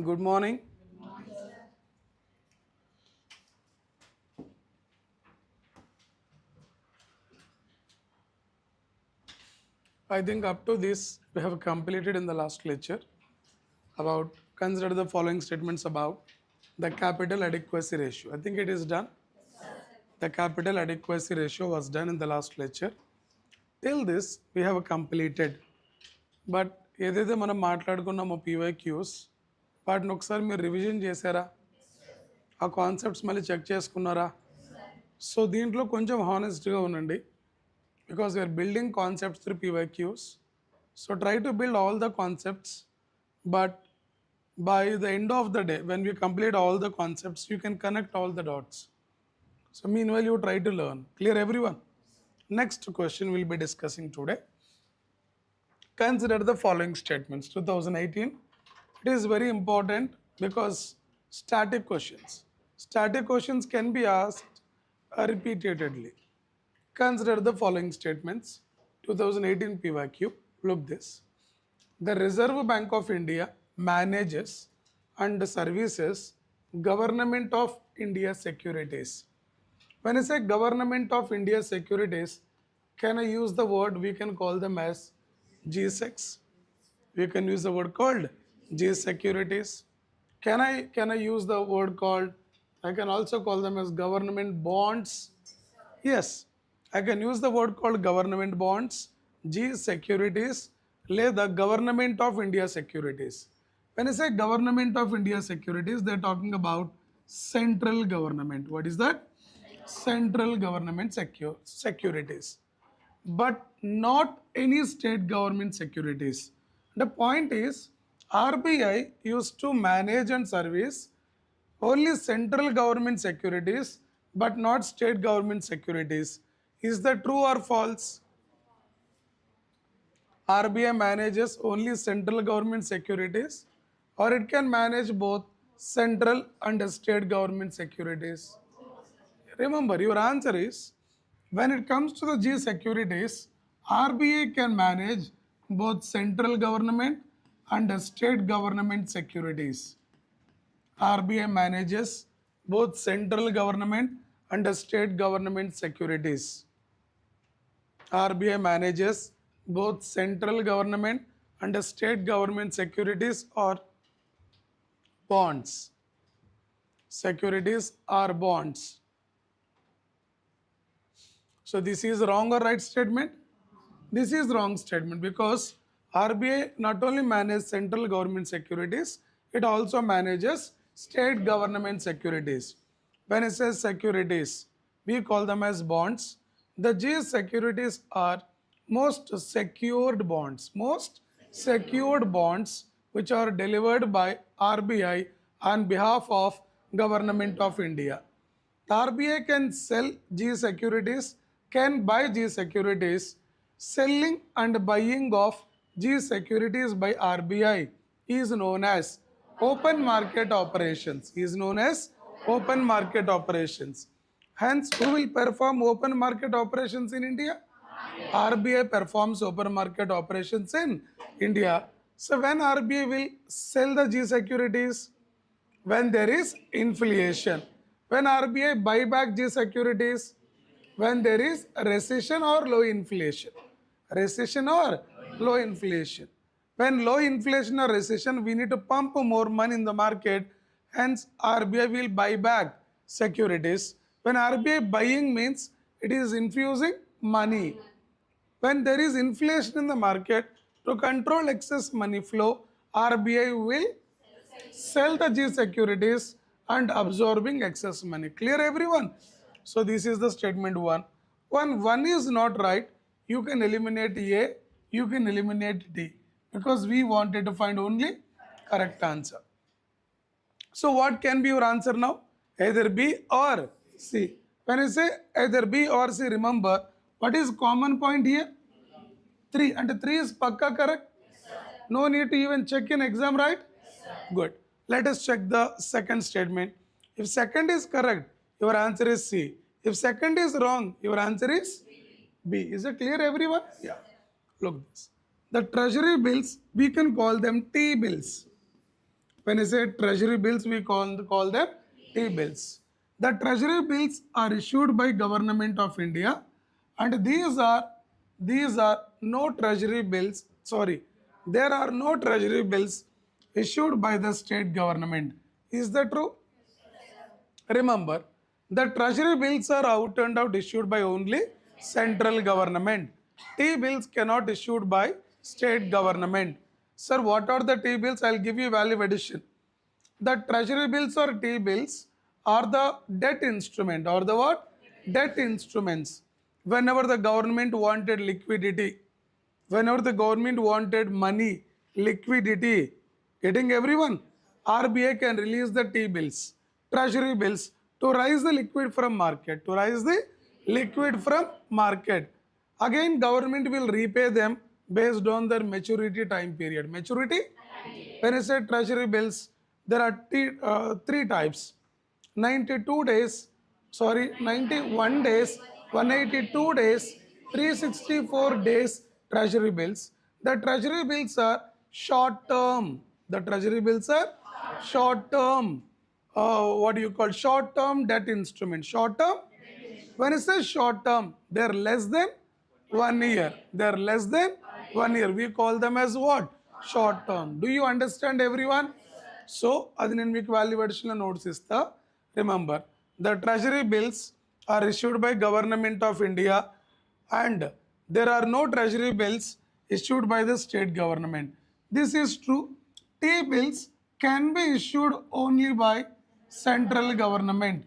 Good morning. I think up to this we have completed in the last lecture about consider the following statements about the capital adequacy ratio. I think it is done. The capital adequacy ratio was done in the last lecture. Till this we have completed. But ఏదైతే మనం మాట్లాడుకున్నామో PYQs వాటిని ఒకసారి మీరు revision చేశారా? ఆ concepts మళ్ళీ check చేసుకున్నారా? So దీంట్లో కొంచెం హానెస్ట్గా ఉండండి because we are building concepts through PYQs. So try to build all the concepts, but by the end of the day, when we complete all the concepts, you can connect all the dots. So meanwhile, you try to learn. Clear everyone? Next question we'll be discussing today. Consider the following statements. 2018, it is very important because static questions can be asked repeatedly. Consider the following statements. 2018 PYQ. Look this. The Reserve Bank of India manages and services Government of India securities. When I say Government of India securities, can I use the word we can call them as G6? We can use the word called G securities. Can I use the word called, I can also call them as government bonds? Yes, I can use the word called government bonds, G securities, the government of India securities. When I say government of India securities, they're talking about central government. What is that? Central government securities, but not any state government securities. The point is, RBI used to manage and service only central government securities, but not state government securities. Is that true or false? RBI manages only central government securities, or it can manage both central and state government securities. Remember, your answer is, when it comes to the G securities, RBI can manage both central government and state government securities. RBI manages both central government and state government securities. RBI manages both central government and state government securities or bonds. Securities are bonds. So this is wrong or right statement? This is wrong statement, because RBI not only manages central government securities, it also manages state government securities. When it says securities, we call them as bonds. The G securities are most secured bonds. Most secured bonds which are delivered by RBI on behalf of Government of India. The RBI can sell G securities, can buy G securities. Selling and buying of G securities by RBI is known as open market operations. Is known as open market operations. Hence, who will perform open market operations in India? RBI performs open market operations in India. So when RBI will sell the G securities? When there is inflation. When RBI buy back G securities? When there is recession or low inflation. Recession or low inflation. When low inflation or recession, we need to pump more money in the market. Hence, RBI will buy back securities. When RBI buying means it is infusing money. When there is inflation in the market, to control excess money flow, RBI will sell the G securities and absorbing excess money. Clear, everyone? So this is the statement 1. When 1 is not right, you can eliminate A, you can eliminate D, because we wanted to find only correct answer. So what can be your answer now? Either B or C. When I say either B or C, remember what is common point here? 3, and 3 is pakka correct? No need to even check in exam, right? Good. Let us check the second statement. If second is correct, your answer is C. If second is wrong, your answer is B. Is it clear, everyone? Yeah. Look this. The treasury bills, we can call them T bills. When I say treasury bills, we call them T bills. The treasury bills are issued by Government of India, and these are no treasury bills. Sorry, there are no treasury bills issued by the state government. Is that true? Remember, the treasury bills are out and out issued by only central government. T bills cannot issued by state government. Sir, what are the T bills? I'll give you value addition. The treasury bills or T bills are the debt instrument, or the what? Debt instruments. Whenever the government wanted liquidity, whenever the government wanted money, liquidity, getting everyone, RBI can release the T bills, treasury bills, to raise the liquid from market, to raise the liquid from market. Again, government will repay them based on their maturity time period. Maturity? When I say treasury bills, there are three types. 91 days, 182 days, 364 days treasury bills. The treasury bills are short term. The treasury bills are short term. What do you call short term debt instrument? Short term? When I say short term, they are less than 1 year. They are less than 1 year. We call them as what? Short term. Do you understand, everyone? So, అది నేను మీకు value additional notes ఇస్తా. Remember, the treasury bills are issued by Government of India, and there are no treasury bills issued by the state government. This is true. T-bills can be issued only by central government.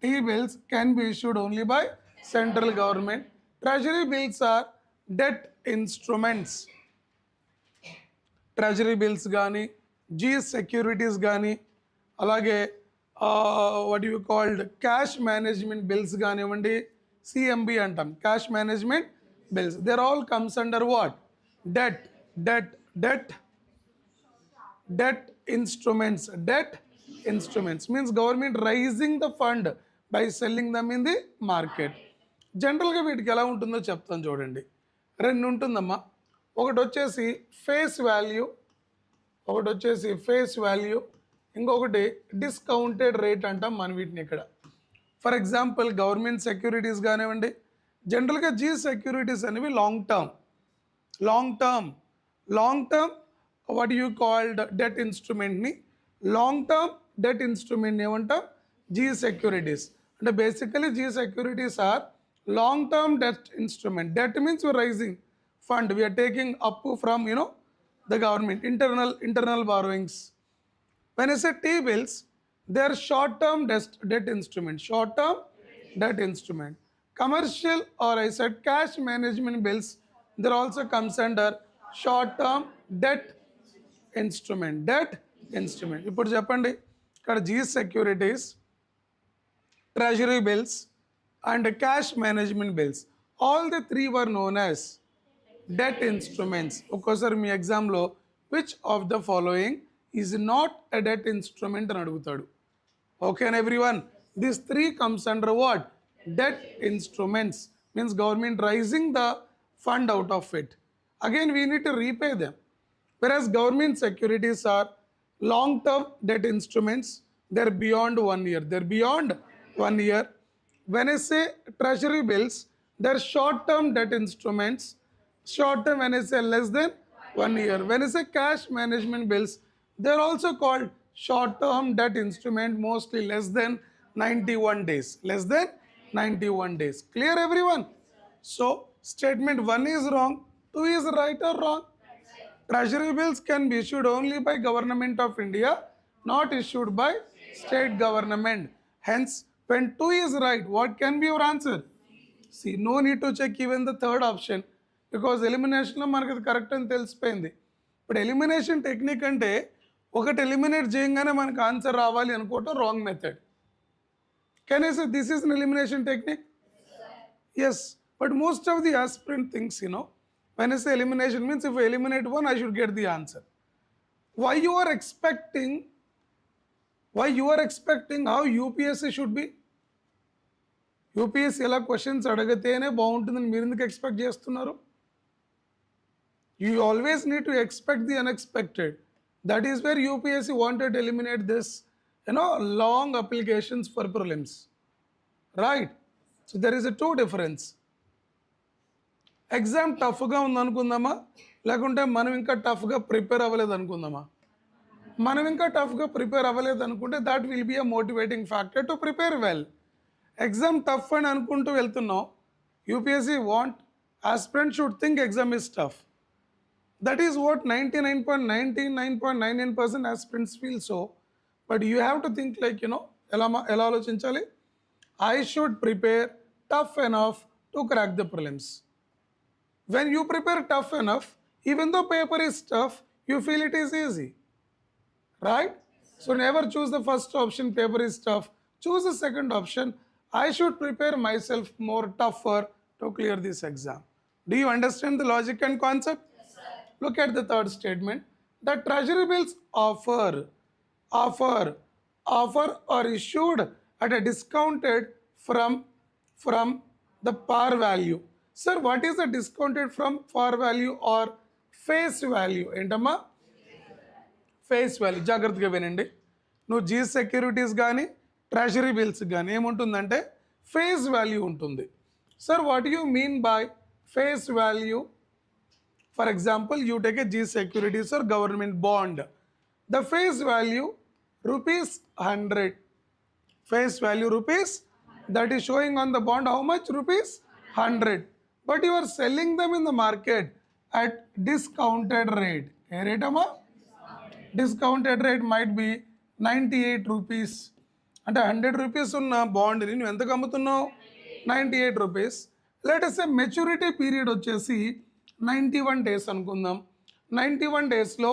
T-bills can be issued only by central government. Treasury bills are debt instruments. Treasury bills గానీ G securities కానీ అలాగే what you called cash management bills కానివ్వండి, CMB అంటాం, cash management bills, there all comes under what? Debt debt debt debt instruments. Debt instruments means government raising the fund by selling them in the market. జనరల్గా వీటికి ఎలా ఉంటుందో చెప్తాను చూడండి. రెండు ఉంటుందమ్మా. ఒకటి వచ్చేసి ఫేస్ వాల్యూ, ఇంకొకటి డిస్కౌంటెడ్ రేట్ అంటాం మనం వీటిని ఇక్కడ. ఫర్ ఎగ్జాంపుల్ గవర్నమెంట్ సెక్యూరిటీస్ కానివ్వండి, జనరల్గా జీ సెక్యూరిటీస్ అనేవి long term what you called debt instrument ni long term debt instrument ఏమంటాం? G securities. అంటే basically G securities are long term debt instrument. Debt means we are raising fund, we are taking up from the government, internal borrowings. When I say T-bills, they are short term debt instrument. Commercial, or I said cash management bills, there also comes under short term debt instrument. ఇప్పుడు చెప్పండి, ఇక్కడ G securities, treasury bills and cash management bills, all the three were known as debt instruments. ఒక్కోసారి మీ ఎగ్జామ్లో which of the following is not a debt instrument అని అడుగుతాడు. Okay everyone, this three comes under what? Debt instruments. Means government raising the fund out of it. Again, we need to repay them. Whereas government securities are long-term debt instruments, they're beyond 1 year. When I say treasury bills, they're short-term debt instruments. Short-term when I say less than 1 year. When I say cash management bills, they're also called short-term debt instrument, mostly less than 91 days. Clear everyone? So statement 1 is wrong, 2 is right or wrong? Treasury bills can be issued only by Government of India, not issued by state government. Hence, when 2 is right, what can be your answer? See, no need to check even the third option, because elimination లో మనకి correct అని తెలిసిపోయింది. ఇప్పుడు elimination technique అంటే ఒకటి eliminate చేయగానే మనకు answer రావాలి అనుకోవటం wrong method. Can I say this is an elimination technique? Yes, but most of the aspirant thinks, when I say elimination means if I eliminate one, I should get the answer. Why you are expecting how UPSC should be? UPSC ఎలా questions అడిగితేనే బాగుంటుందని మీరు ఎందుకు expect చేస్తున్నారు? You always need to expect the unexpected. That is where UPSC wanted to eliminate this, long applications for prelims. Right? So there is a two difference. Exam టఫ్గా ఉందనుకుందామా, లేకుంటే మనం ఇంకా టఫ్గా ప్రిపేర్ అవ్వలేదు అనుకుందామా? మనం ఇంకా టఫ్గా ప్రిపేర్ అవ్వలేదు అనుకుంటే that will be a motivating factor to prepare well. Exam tough అని అనుకుంటూ వెళ్తున్నాం. UPSC want aspirant should think exam is tough. That is what 99.99% aspirants feel so. But you have to think like, ఎలా ఆలోచించాలి? I should prepare tough enough to crack the prelims. When you prepare tough enough, even though paper is tough, you feel it is easy. Right? So never choose the first option, paper is tough. Choose the second option. I should prepare myself more tougher to clear this exam. Do you understand the logic and concept? Yes, sir. Look at the third statement. The treasury bills offer are issued at a discounted from the par value. Sir, what is the discounted from par value or face value? ఏంటమ్మా? Face value. జాగ్రత్తగా వినండి. నువ్వు G securities కానీ treasury bills కానీ ఏముంటుందంటే face value ఉంటుంది. Sir, what you mean by face value? For example, you take a G securities or government bond. The face value ₹100. Face value rupees, that is showing on the bond how much? ₹100. but you are selling them in the market at discounted rate. A rate amma? Discounted rate might be 98 rupees. అంటే 100 rupees ఉన్న బాండ్ని నువ్వు ఎంతకు అమ్ముతున్నావు? 98 rupees. Latest maturity period వచ్చేసి 91 days అనుకుందాం. 91 డేస్లో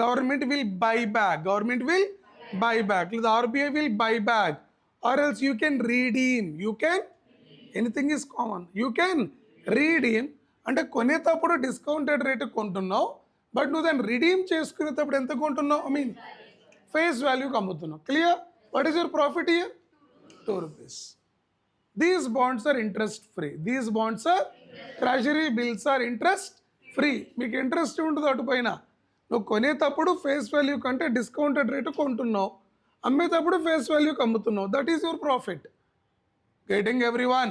government will buy back లేదా RBI will buy back or else you can redeem. Anything is common, you can redeem. అంటే కొనేటప్పుడు డిస్కౌంటెడ్ రేట్ కొంటున్నావు, బట్ నువ్వు దాన్ని రిడీమ్ చేసుకునేటప్పుడు ఎంత కొంటున్నావు? ఐ మీన్ ఫేస్ వాల్యూకి అమ్ముతున్నావు. Clear? What is your profit here? 2 rupees. These bonds are interest free. These bonds are treasury bills are interest free. మీకు ఇంట్రెస్ట్ ఉంటుంది అటు పైన. నువ్వు కొనేటప్పుడు ఫేస్ వాల్యూ కంటే డిస్కౌంటెడ్ రేటు కొంటున్నావు, అమ్మేటప్పుడు ఫేస్ వాల్యూకి అమ్ముతున్నావు. That is your profit. Getting everyone?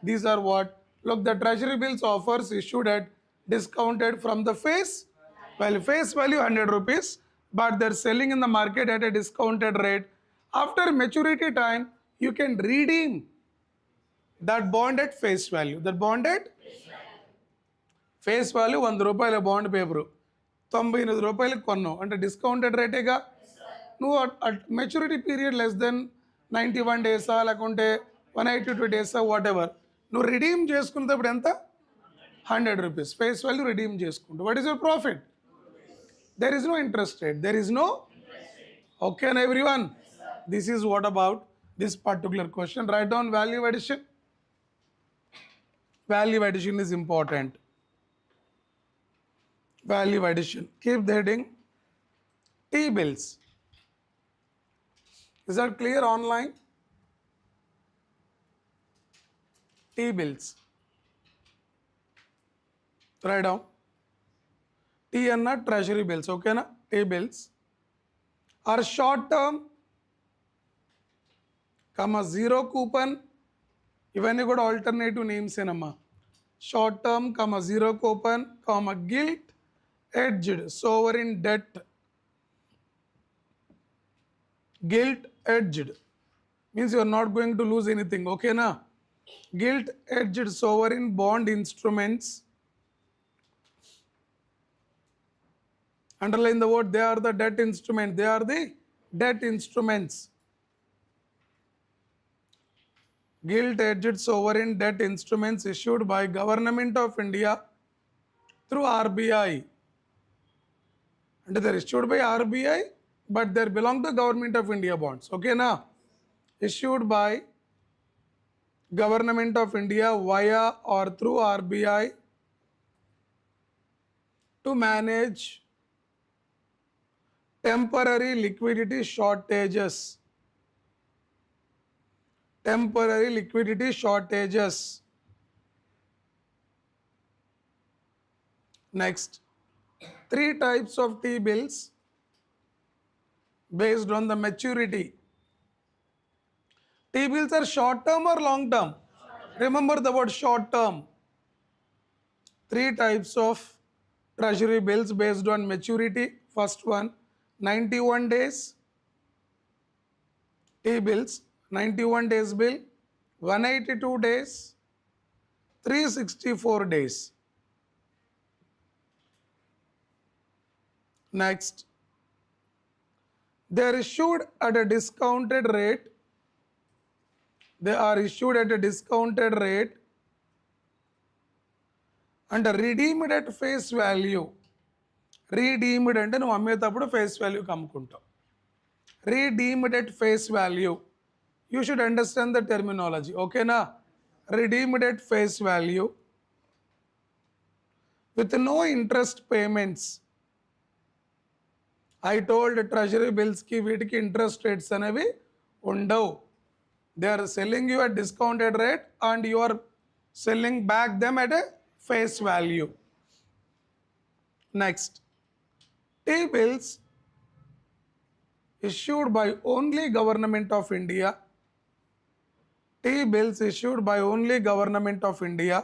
These are what? Look, the treasury bills offers issued at discounted from the face value. Face value 100 rupees, but they're selling in the market at a discounted rate. After maturity time, you can redeem that bond at face value. That bond at face value 100 రూపాయల bond paper 98 రూపాయలకి కొన్నావు అంటే discounted రేటేగా. నువ్వు maturity period less than 91 డేసా లేకుంటే 182 డేసా what ever, నువ్వు redeem చేసుకునేటప్పుడు ఎంత? 100 రూపీస్ ఫేస్ వాల్యూ రిడీమ్ చేసుకుంటూ. What is your profit? There is no interest rate. There is no. Okay, and everyone, this is what about this particular question. Write down value addition. Value addition is important. Value addition. Keep the heading T-bills. Is that clear online? T-bills. Write down. T and treasury bills, okay na? T-bills are short term, zero coupon. ఇవన్నీ కూడా alternative names ఏనమ్మా. Short term, zero coupon, gilt edged sovereign debt. Gilt edged means you are not going to lose anything, okay na? Gilt edged sovereign bond instruments. Underline the word, they are the debt instrument. They are the debt instruments. Gilt-edged sovereign debt instruments issued by Government of India through RBI. And they are issued by RBI, but they belong to Government of India bonds. Okay na? Issued by Government of India via or through RBI to manage temporary liquidity shortages. Temporary liquidity shortages. Next, 3 types of T-bills based on the maturity. T-bills are short term or long term? Remember the word short term. 3 types of treasury bills based on maturity. First one, 91 days T-bills, 91 days bill, 182 days, 364 days. Next, they are issued at a discounted rate. They are issued at a discounted rate and redeemed at face value. Redeemed అంటే నువ్వు అమ్మేటప్పుడు face వాల్యూకి అమ్ముకుంటావు. Redeemed at face value. You should understand the terminology. Okay na? Redeemed at face value with no interest payments. I told treasury bills ki వీటికి interest rates అనేవి ఉండవు. They are selling you at discounted rate and you are selling back them at a face value. Next, T-bills issued by only Government of India. T-bills issued by only Government of India.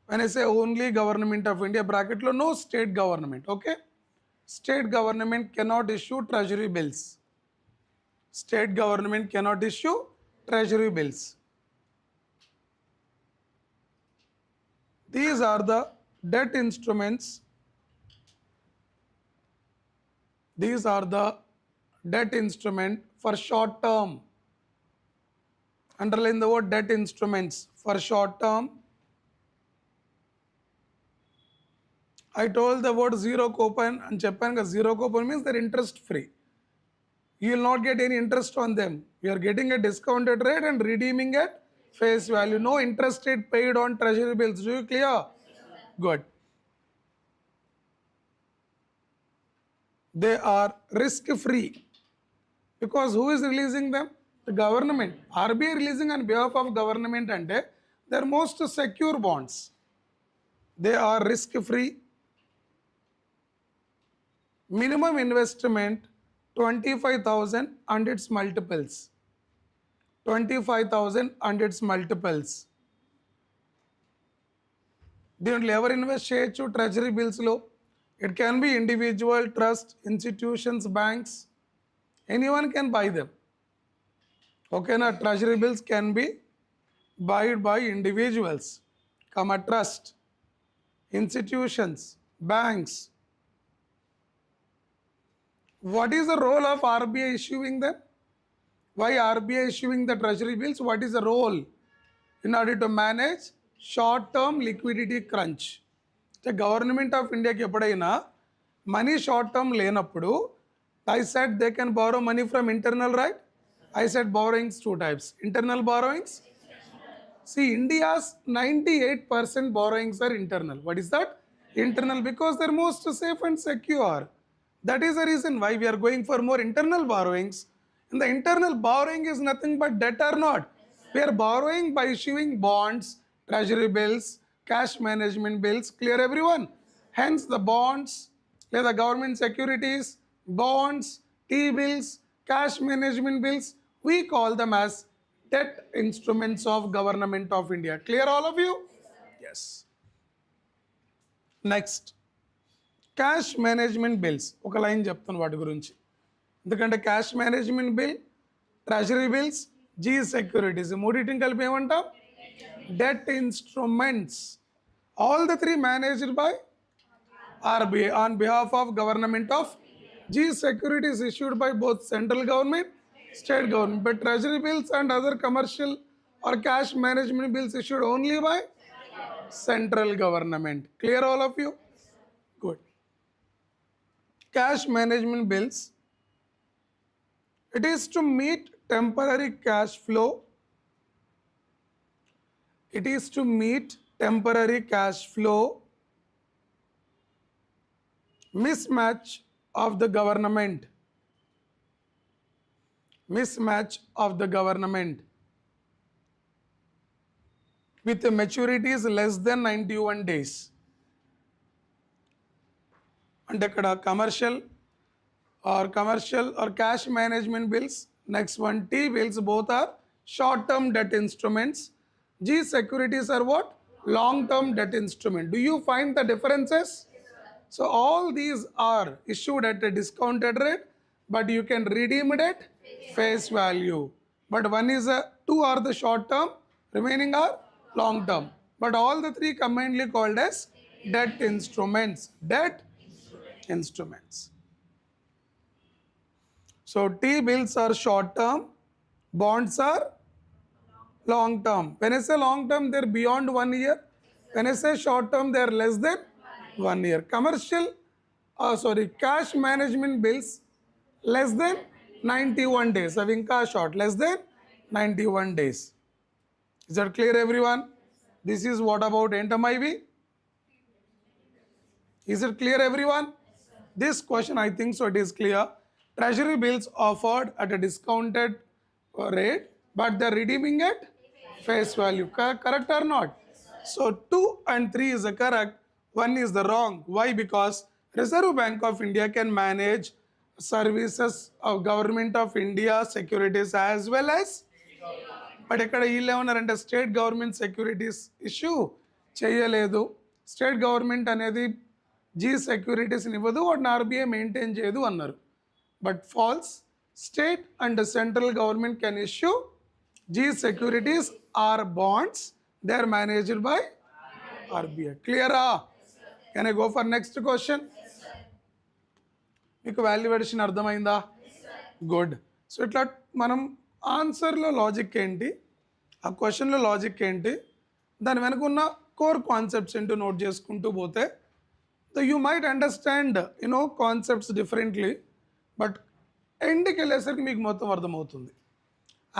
When I say only Government of India, bracket lo no state government, okay? State government cannot issue treasury bills. State government cannot issue treasury bills. These are the debt instruments. These are the debt instrument for short term. Underline the word debt instruments for short term. I told the word zero coupon and Japan zero coupon means they're interest free. You will not get any interest on them. You are getting a discounted rate and redeeming at face value. No interest rate paid on treasury bills. Do you clear? Good. They are risk free because who is releasing them? The government. RBI releasing on behalf of government and they are most secure bonds. They are risk free. Minimum investment 25,000 and its multiples. 25,000 and its multiples. దీంట్లో ఎవరు invest చేయొచ్చు treasury బిల్స్లో? It can be individual, trust, institutions, banks. Anyone can buy them. ఓకేనా? Treasury bills can be bought by individuals, trust, institutions, banks. What is the role of RBI issuing them? Why RBI issuing the treasury bills? What is the role? In order to manage short-term liquidity crunch. The government of India ki eppudaina money short-term lenappudu, I said they can borrow money from internal, right? I said borrowings two types. Internal borrowings. See, India's 98% borrowings are internal. What is that? Internal, because they're most safe and secure. That is the reason why we are going for more internal borrowings. And the internal borrowing is nothing but debt or not. We are borrowing by issuing bonds, treasury bills, cash management bills. Clear everyone? Hence the bonds, the government securities, bonds, T-bills, cash management bills, we call them as debt instruments of government of India. Clear all of you? Yes. Next. Cash management bills. ఒక line చెప్తాను వాటి గురించి, ఎందుకంటే cash management bill, treasury bills, G securities మూడింటిని కలిపి ఏమంటాం? Debt instruments. All the three managed by RBI on behalf of government of. G securities issued by both central government, state government, but treasury bills and other commercial or cash management bills issued only by central government. Clear all of you? Good. Cash management bills, it is to meet temporary cash flow. It is to meet temporary cash flow mismatch of the government. Mismatch of the government with maturities less than 91 days. అంటే ఇక్కడ commercial or cash management bills. Next one, T bills, both are short term debt instruments. G securities are what? Long term debt instrument. Do you find the differences? So all these are issued at a discounted rate, but you can redeem it at face value. But one is two are the short term, remaining are long term. But all the three commonly called as debt instruments. Debt instruments. So T bills are short term, bonds are long term. When I say long term, they're beyond 1 year. When I say short term, they're less than 1 year. Cash management bills less than 91 days. Having cash short, less than 91 days. Is that clear everyone? This is what about NTMIV? Is it clear everyone? This question, I think so it is clear. Treasury bills offered at a discounted rate, but they're redeeming at face value. Correct or not? So 2 and 3 is the correct, 1 is the wrong. Why? Because Reserve Bank of India can manage services of Government of India securities as well as, but ఇక్కడ వీళ్ళు ఏమన్నారంటే state government securities issue చేయలేదు. State government అనేది G సెక్యూరిటీస్ని ఇవ్వదు, వాటిని RBI maintain చేయదు అన్నారు. But false. State and central government can issue G securities or bonds. They are managed by RBI. Clear? Can I go for next question? మీకు value addition అర్థమైందా? Good. So ఇట్లా మనం ఆన్సర్లో logic ఏంటి, ఆ క్వశ్చన్లో logic ఏంటి, దాని వెనక ఉన్న కోర్ కాన్సెప్ట్స్ ఏంటో నోట్ చేసుకుంటూ పోతే యూ మైట్ అండర్స్టాండ్ కాన్సెప్ట్స్ డిఫరెంట్లీ, బట్ ఎండ్కి వెళ్ళేసరికి మీకు మొత్తం అర్థమవుతుంది.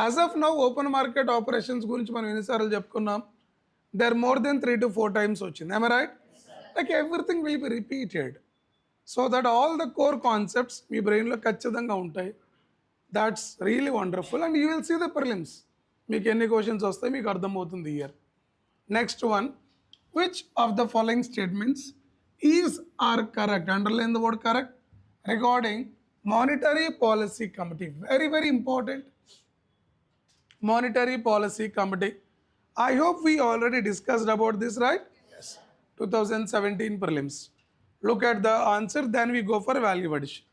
As of now open market operations గురించి మనం ఎన్నిసార్లు చెప్పుకున్నాం? There more than 3 to 4 times వచ్చింది. I'm right? Like everything will be repeated so that all the core concepts మీ బ్రెయిన్లో ఖచ్చితంగా ఉంటాయి. That's really wonderful and you will see the prelims. మీకు ఎన్ని క్వశ్చన్స్ వస్తాయి మీకు అర్థమవుతుంది year. Next one, which of the following statements is or correct? Underline the word correct regarding monetary policy committee. Very very important. Monetary Policy Committee. I hope we already discussed about this, right? Yes. 2017 prelims. Look at the answer, then we go for value addition.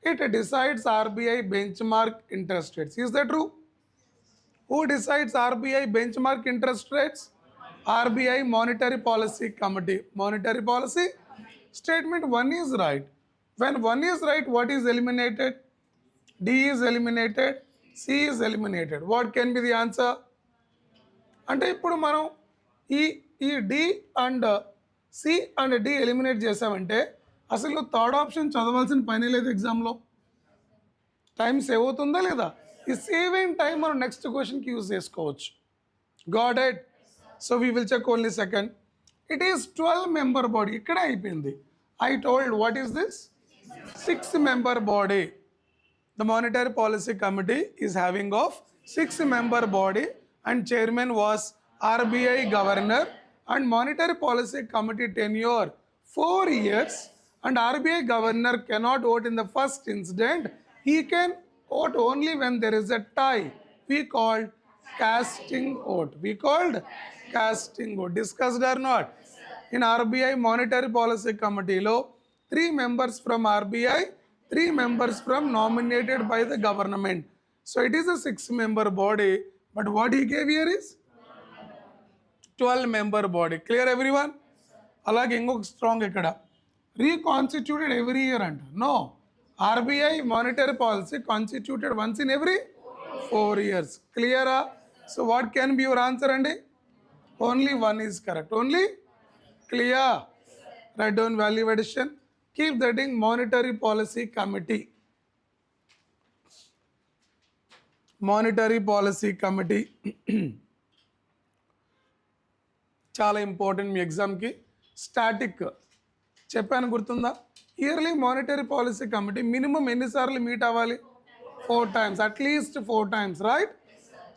It decides RBI benchmark interest rates. Is that true? Who decides RBI benchmark interest rates? RBI Monetary Policy Committee. Monetary Policy statement 1 is right. When 1 is right, what is eliminated? D is eliminated. C is eliminated. What can be the answer? అంటే ఇప్పుడు మనం ఈ D and C and D eliminate చేసామంటే అసలు third option చదవాల్సిన పని లేదు ఎగ్జామ్లో. టైం సేవ్ అవుతుందా లేదా? ఈ సేవింగ్ టైం మనం నెక్స్ట్ క్వశ్చన్కి యూజ్ చేసుకోవచ్చు. Got it? So we will check only second. It is 12 member body. ఇక్కడే అయిపోయింది. I told what is this? 6 member body. The Monetary Policy Committee is having of 6 member body and chairman was RBI Governor and Monetary Policy Committee tenure 4 years and RBI Governor cannot vote in the first incident. He can vote only when there is a tie. We called casting vote. We called casting vote. Discussed or not? In RBI Monetary Policy Committee lo 3 members from RBI, 3 members from nominated by the government. So it is a 6 member body, but what he gave here is 12 member body. Clear everyone? అలాగే ఇంకొక strong ఇక్కడ reconstituted every year అంట. No, RBI monetary policy constituted once in every 4 years. క్లియరా? So what can be your answer అండి? Only 1 is correct. Only clear? Right down value addition. Keep that in Monetary Policy Committee. Monetary Policy Committee. చాలా important మీ ఎగ్జామ్కి. Static చెప్పాను గుర్తుందా? Yearly monetary policy committee minimum ఎన్నిసార్లు meet అవ్వాలి? 4 times, at least 4 times, right?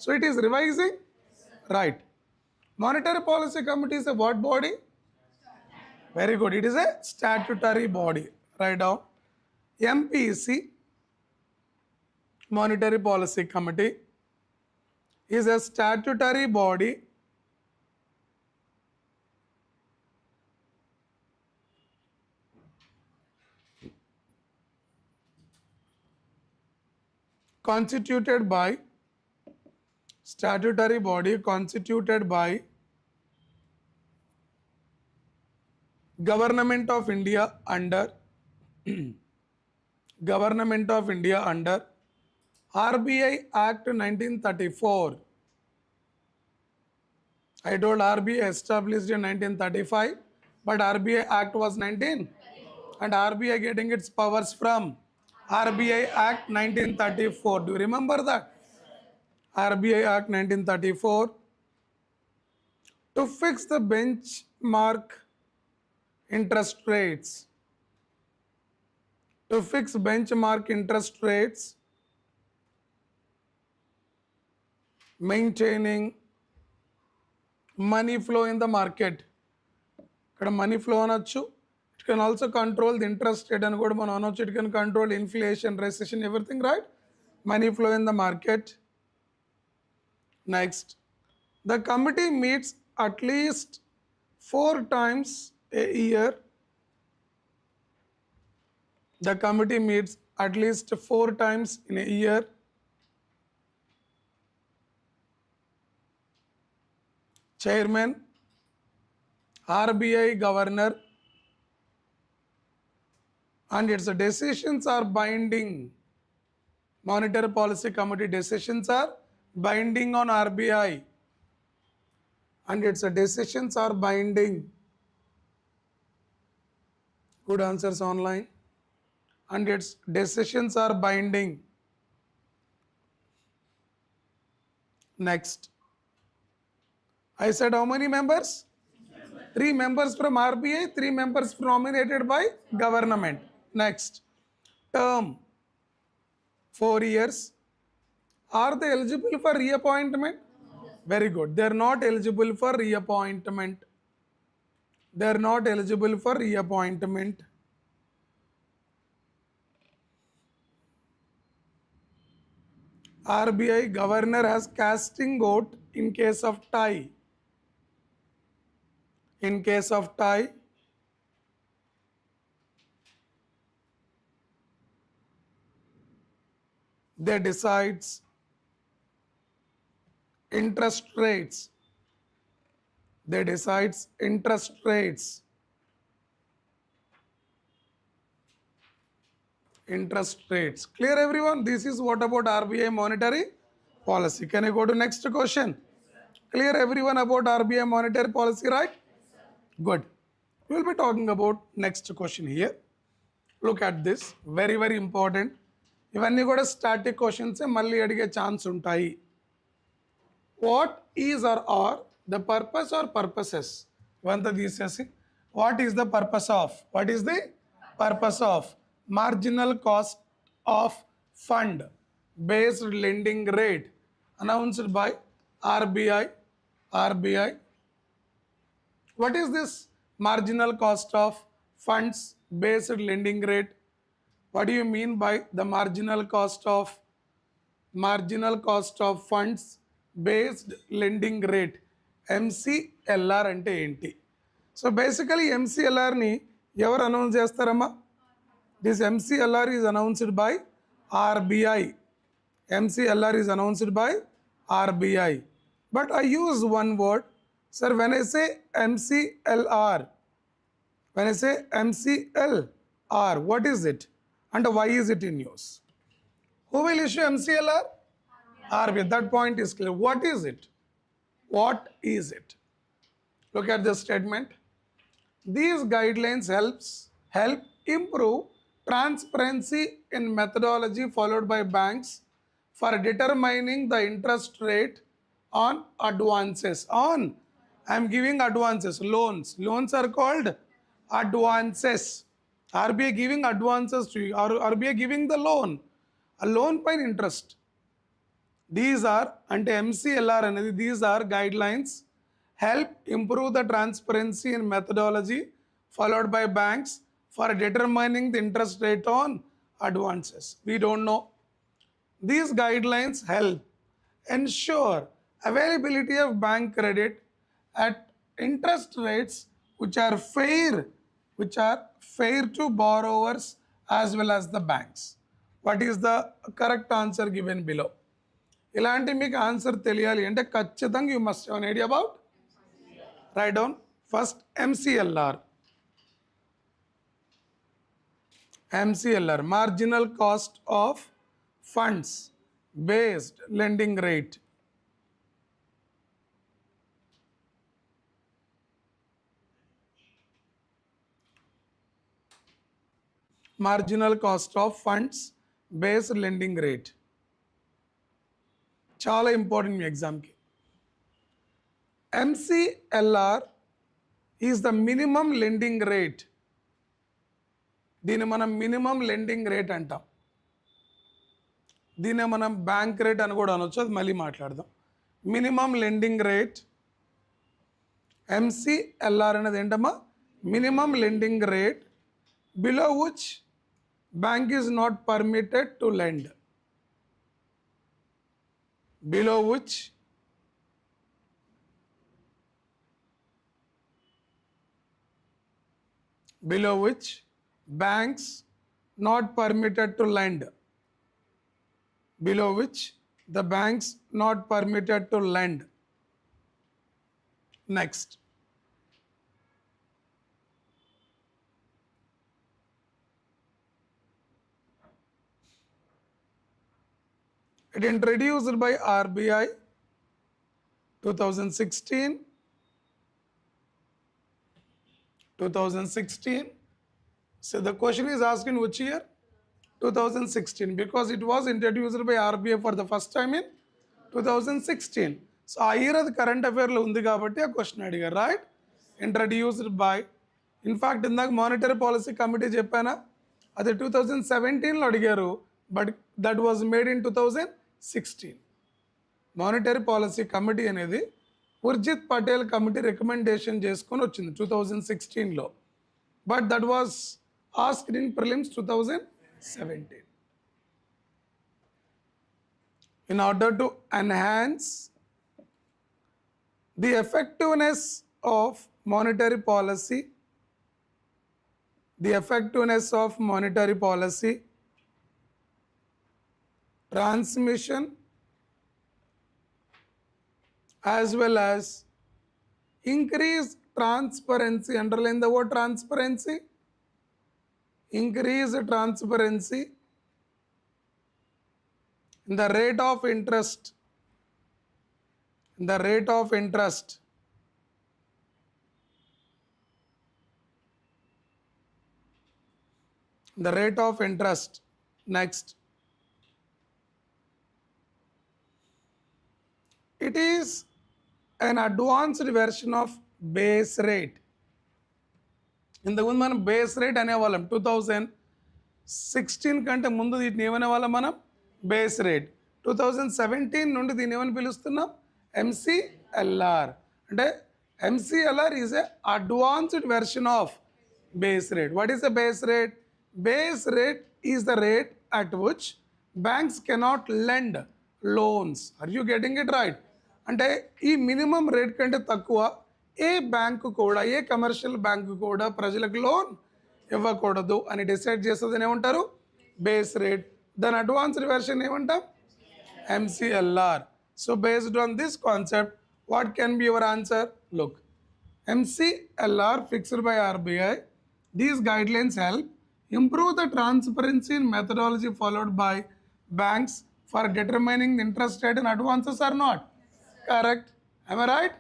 So it is revising, right? Monetary policy committee is a what body? Very good. It is a statutory body. Write down. MPC, Monetary Policy Committee, is a statutory body constituted by Government of India under RBI Act 1934. I told RBI established in 1935, but RBI Act was 19 and RBI getting its powers from RBI Act 1934. Do you remember that? RBI Act 1934 to fix the benchmark interest rates. To fix benchmark interest rates, maintaining money flow in the market. ఇక్కడ money flow అనొచ్చు. It can also control the interest rate అని కూడా మనం అనొచ్చు. It can control inflation, recession, everything, right? Money flow in the market. Next, the committee meets at least 4 times a year. The committee meets at least 4 times in a year. Chairman RBI governor and its decisions are binding. Monetary Policy Committee decisions are binding on RBI and its decisions are binding. Good answers online. And its decisions are binding. Next. I said how many members? 3 members from RBI, 3 members nominated by government. Next. Term 4 years. Are they eligible for reappointment? Very good. They are not eligible for reappointment. They are not eligible for reappointment. RBI governor has casting vote in case of tie. In case of tie, they decides interest rates. They decides interest rates. Interest rates. Clear everyone? This is what about RBI monetary policy. Can I go to next question? Clear everyone about RBI monetary policy, right? Good. We will be talking about next question here. Look at this. Very, very important. ఇవన్నీ కూడా static questions మళ్ళీ అడిగే chance ఉంటాయి. What is or the purpose or purposes ఇవంతా తీసేసి what is the purpose of marginal cost of fund based lending rate announced by RBI. What is this marginal cost of funds based lending rate? What do you mean by the marginal cost of funds based lending rate? MCLR అంటే ఏంటి? So basically MCLRని ఎవరు announce చేస్తారమ్మా? This MCLR is announced by RBI. MCLR is announced by RBI. But I use one word. Sir, when I say MCLR, what is it? And why is it in use? Who will issue MCLR? RBI. That point is clear. What is it? Look at this statement. These guidelines help improve transparency in methodology followed by banks for determining the interest rate on advances. I'm giving advances, loans. Loans are called advances. RBI giving advances to you. RBI giving the loan. A loan pine interest. These are, ante MCLR anedi, these are guidelines help improve the transparency in methodology followed by banks for determining the interest rate on advances. We don't know. These guidelines help ensure availability of bank credit at interest rates which are fair to borrowers as well as the banks. What is the correct answer given below? ఇలాంటి మీకు answer తెలియాలి అంటే ఖచ్చితంగా you must have an idea about right down first MCLR marginal cost of funds based lending rate. Marginal cost of funds based lending rate. చాలా important మీ ఎగ్జామ్కి. MCLR is the minimum lending rate. దీన్ని మనం minimum lending rate అంటాం. దీన్ని మనం bank rate అని కూడా అనొచ్చు, అది మళ్ళీ మాట్లాడదాం. మినిమం లెండింగ్ రేట్ MCLR అనేది ఏంటమ్మా? Minimum lending rate below which bank is not permitted to lend. Below which banks not permitted to lend. Below which the banks not permitted to lend. Next. It introduced by RBI 2016. 2016. So the question is asked in which year? 2016, because it was introduced by RBI for the first time in 2016. So ఆ year అది current అఫైర్లో ఉంది కాబట్టి ఆ question అడిగారు, right? Introduced by, in fact ఇందాక monetary policy committee చెప్పానా, అది 2017లో అడిగారు, but that was made in 2016. Monetary policy committee అనేది ఉర్జిత్ పటేల్ కమిటీ రికమెండేషన్ చేసుకొని వచ్చింది 2016లో, but that was asked in prelims 2017. In order to enhance the effectiveness of monetary policy, transmission, as well as increase transparency, underline the word transparency, increase transparency in the rate of interest, next, it is an advanced version of base rate. ఇంతకుముందు మనం base rate అనేవాళ్ళం, 2016 కంటే ముందు దీన్ని ఏమనేవాళ్ళం మనం? Base rate. 2017 నుండి దీన్ని ఏమని పిలుస్తున్నాం? MCLR. అంటే MCLR is a advanced version of base rate. What is the base rate? Base rate is the rate at which banks cannot lend loans. Are you getting it right? అంటే ఈ minimum rate కంటే తక్కువ ఏ bank కూడా, a commercial bank కూడా ప్రజలకు loan ఇవ్వకూడదు అని decide చేస్తుంది ఏమంటారు? Base rate. దాని అడ్వాన్స్డ్ వెర్షన్ ఏమంటాం? MCLR. So based on this concept, what can be your answer? Look, MCLR fixed by RBI. These guidelines help improve the transparency in methodology followed by banks for determining the interest rate and advances or not. Correct? Am I right?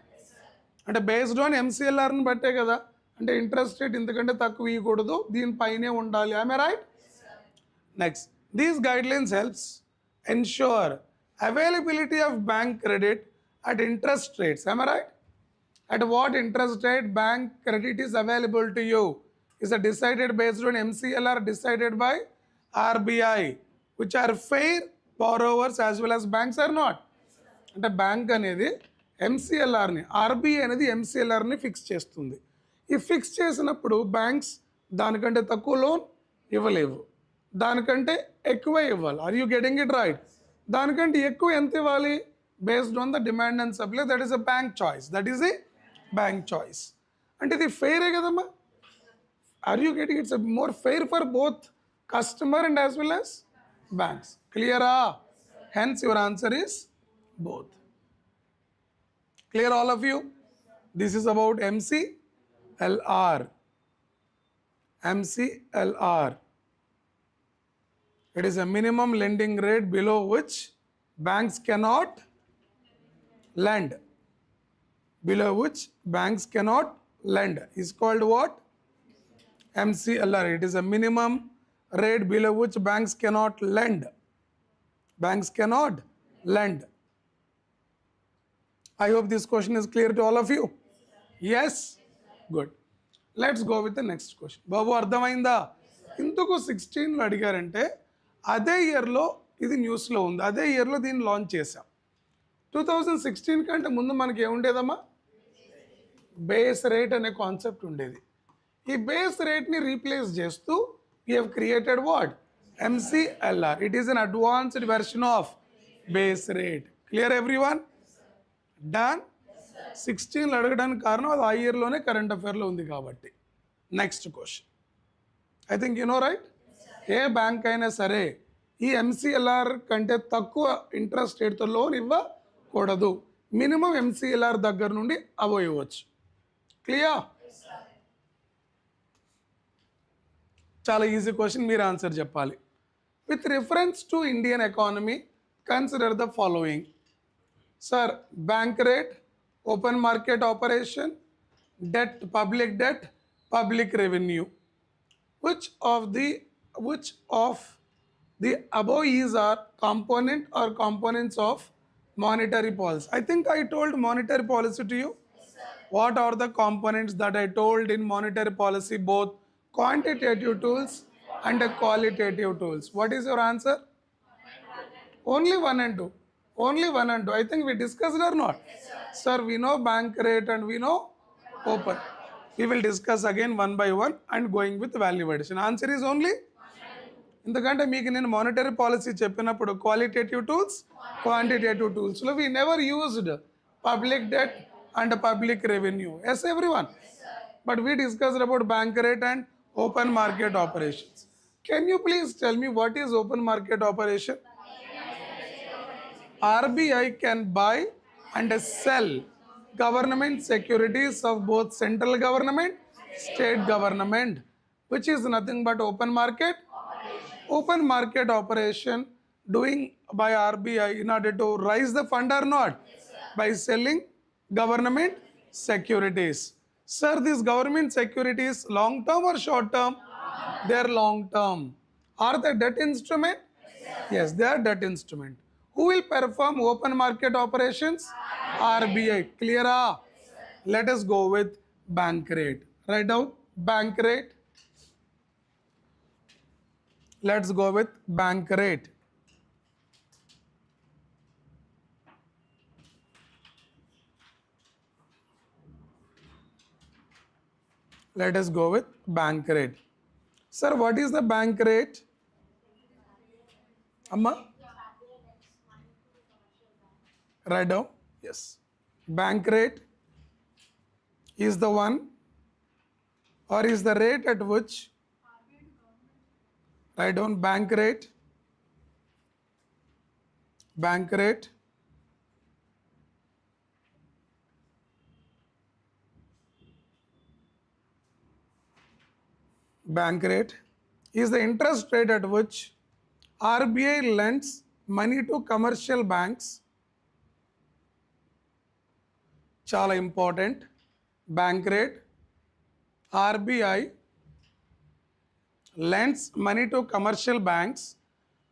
అంటే based on MCLRని బట్టే కదా, అంటే interest rate ఇంతకంటే తక్కువ ఇవ్వకూడదు, దీనిపైనే ఉండాలి. Am I right? Next, these guidelines helps ensure availability of bank credit at interest rates. Am I right? At what interest rate bank credit is available to you is decided based on MCLR decided by RBI, which are fair borrowers as well as banks are not. అంటే bank అనేది MCLRని, RBI అనేది MCLRని fix చేస్తుంది. ఈ fix చేసినప్పుడు banks దానికంటే తక్కువ loan ఇవ్వలేవు, దానికంటే ఎక్కువ ఇవ్వాలి. Are you getting it right? దానికంటే ఎక్కువ ఎంత ఇవ్వాలి? Based on the demand and supply. That is a bank choice. అంటే ఇది ఫెయిరే కదమ్మా. Are you getting? It's more fair for both customer and as well as banks. క్లియరా? Hence your answer is both. Clear all of you? This is about MCLR. It is a minimum lending rate below which banks cannot lend. Is called what? MCLR. It is a minimum rate below which banks cannot lend. I hope this question is clear to all of you. Yes? Good. Let's go with the next question. బాబు అర్థమైందా? ఇందుకు 16లో అడిగారంటే అదే ఇయర్లో ఇది న్యూస్లో ఉంది, అదే ఇయర్లో దీన్ని లాంచ్ చేశాం. 2016 కంటే ముందు మనకి ఏముండేదమ్మా? బేస్ రేట్ అనే కాన్సెప్ట్ ఉండేది. ఈ బేస్ రేట్ని రీప్లేస్ చేస్తూ we have created what? MCLR. It is an advanced version of base rate. Clear everyone? Done? 16లో అడగడానికి కారణం అది ఆ ఇయర్లోనే కరెంట్ అఫైర్లో ఉంది కాబట్టి. Next question, I think you know right? A bank అయినా సరే ఈ MCLR కంటే తక్కువ ఇంట్రెస్ట్ రేట్తో లోన్ ఇవ్వకూడదు. మినిమం MCLR దగ్గర నుండి అబో ఇవ్వచ్చు. క్లియర్? చాలా ఈజీ క్వశ్చన్, మీరు ఆన్సర్ చెప్పాలి. With reference to Indian economy, consider the following. Sir, bank rate, open market operation, debt, public revenue. Which of the above is are component or components of monetary policy? I think I told monetary policy to you. What are the components that I told in monetary policy, both quantitative tools and qualitative tools? What is your answer? Only one and two. Only one and two. I think we discussed or not? Yes, sir, we know bank rate and we know open. We will discuss again one by one and going with value addition. Answer is only ఎందుకంటే మీకు నేను monetary policy చెప్పినప్పుడు qualitative tools quantitative టూల్స్లో we never used public debt and public revenue. Yes everyone, but we discussed about bank rate and open market operations. Can you please tell me what is open market operation? RBI can buy and sell government securities of both central government, state government, which is nothing but open market. Open market operation doing by RBI in order to raise the fund or not? Yes, by selling government securities. Sir, these government securities long term or short term? They are long term. Are they debt instrument? Yes, they are debt instrument. Who will perform open market operations? RBI. Clear? Let us go with bank rate. Write down bank rate. Let's go with bank rate. Let us go with bank rate. Sir, what is the bank rate? Amma? Write down. Yes. Bank rate is the one or is the rate at which, write down bank rate. Bank rate is the interest rate at which RBI lends money to commercial banks. Chala important. Bank rate. RBI lends money to commercial banks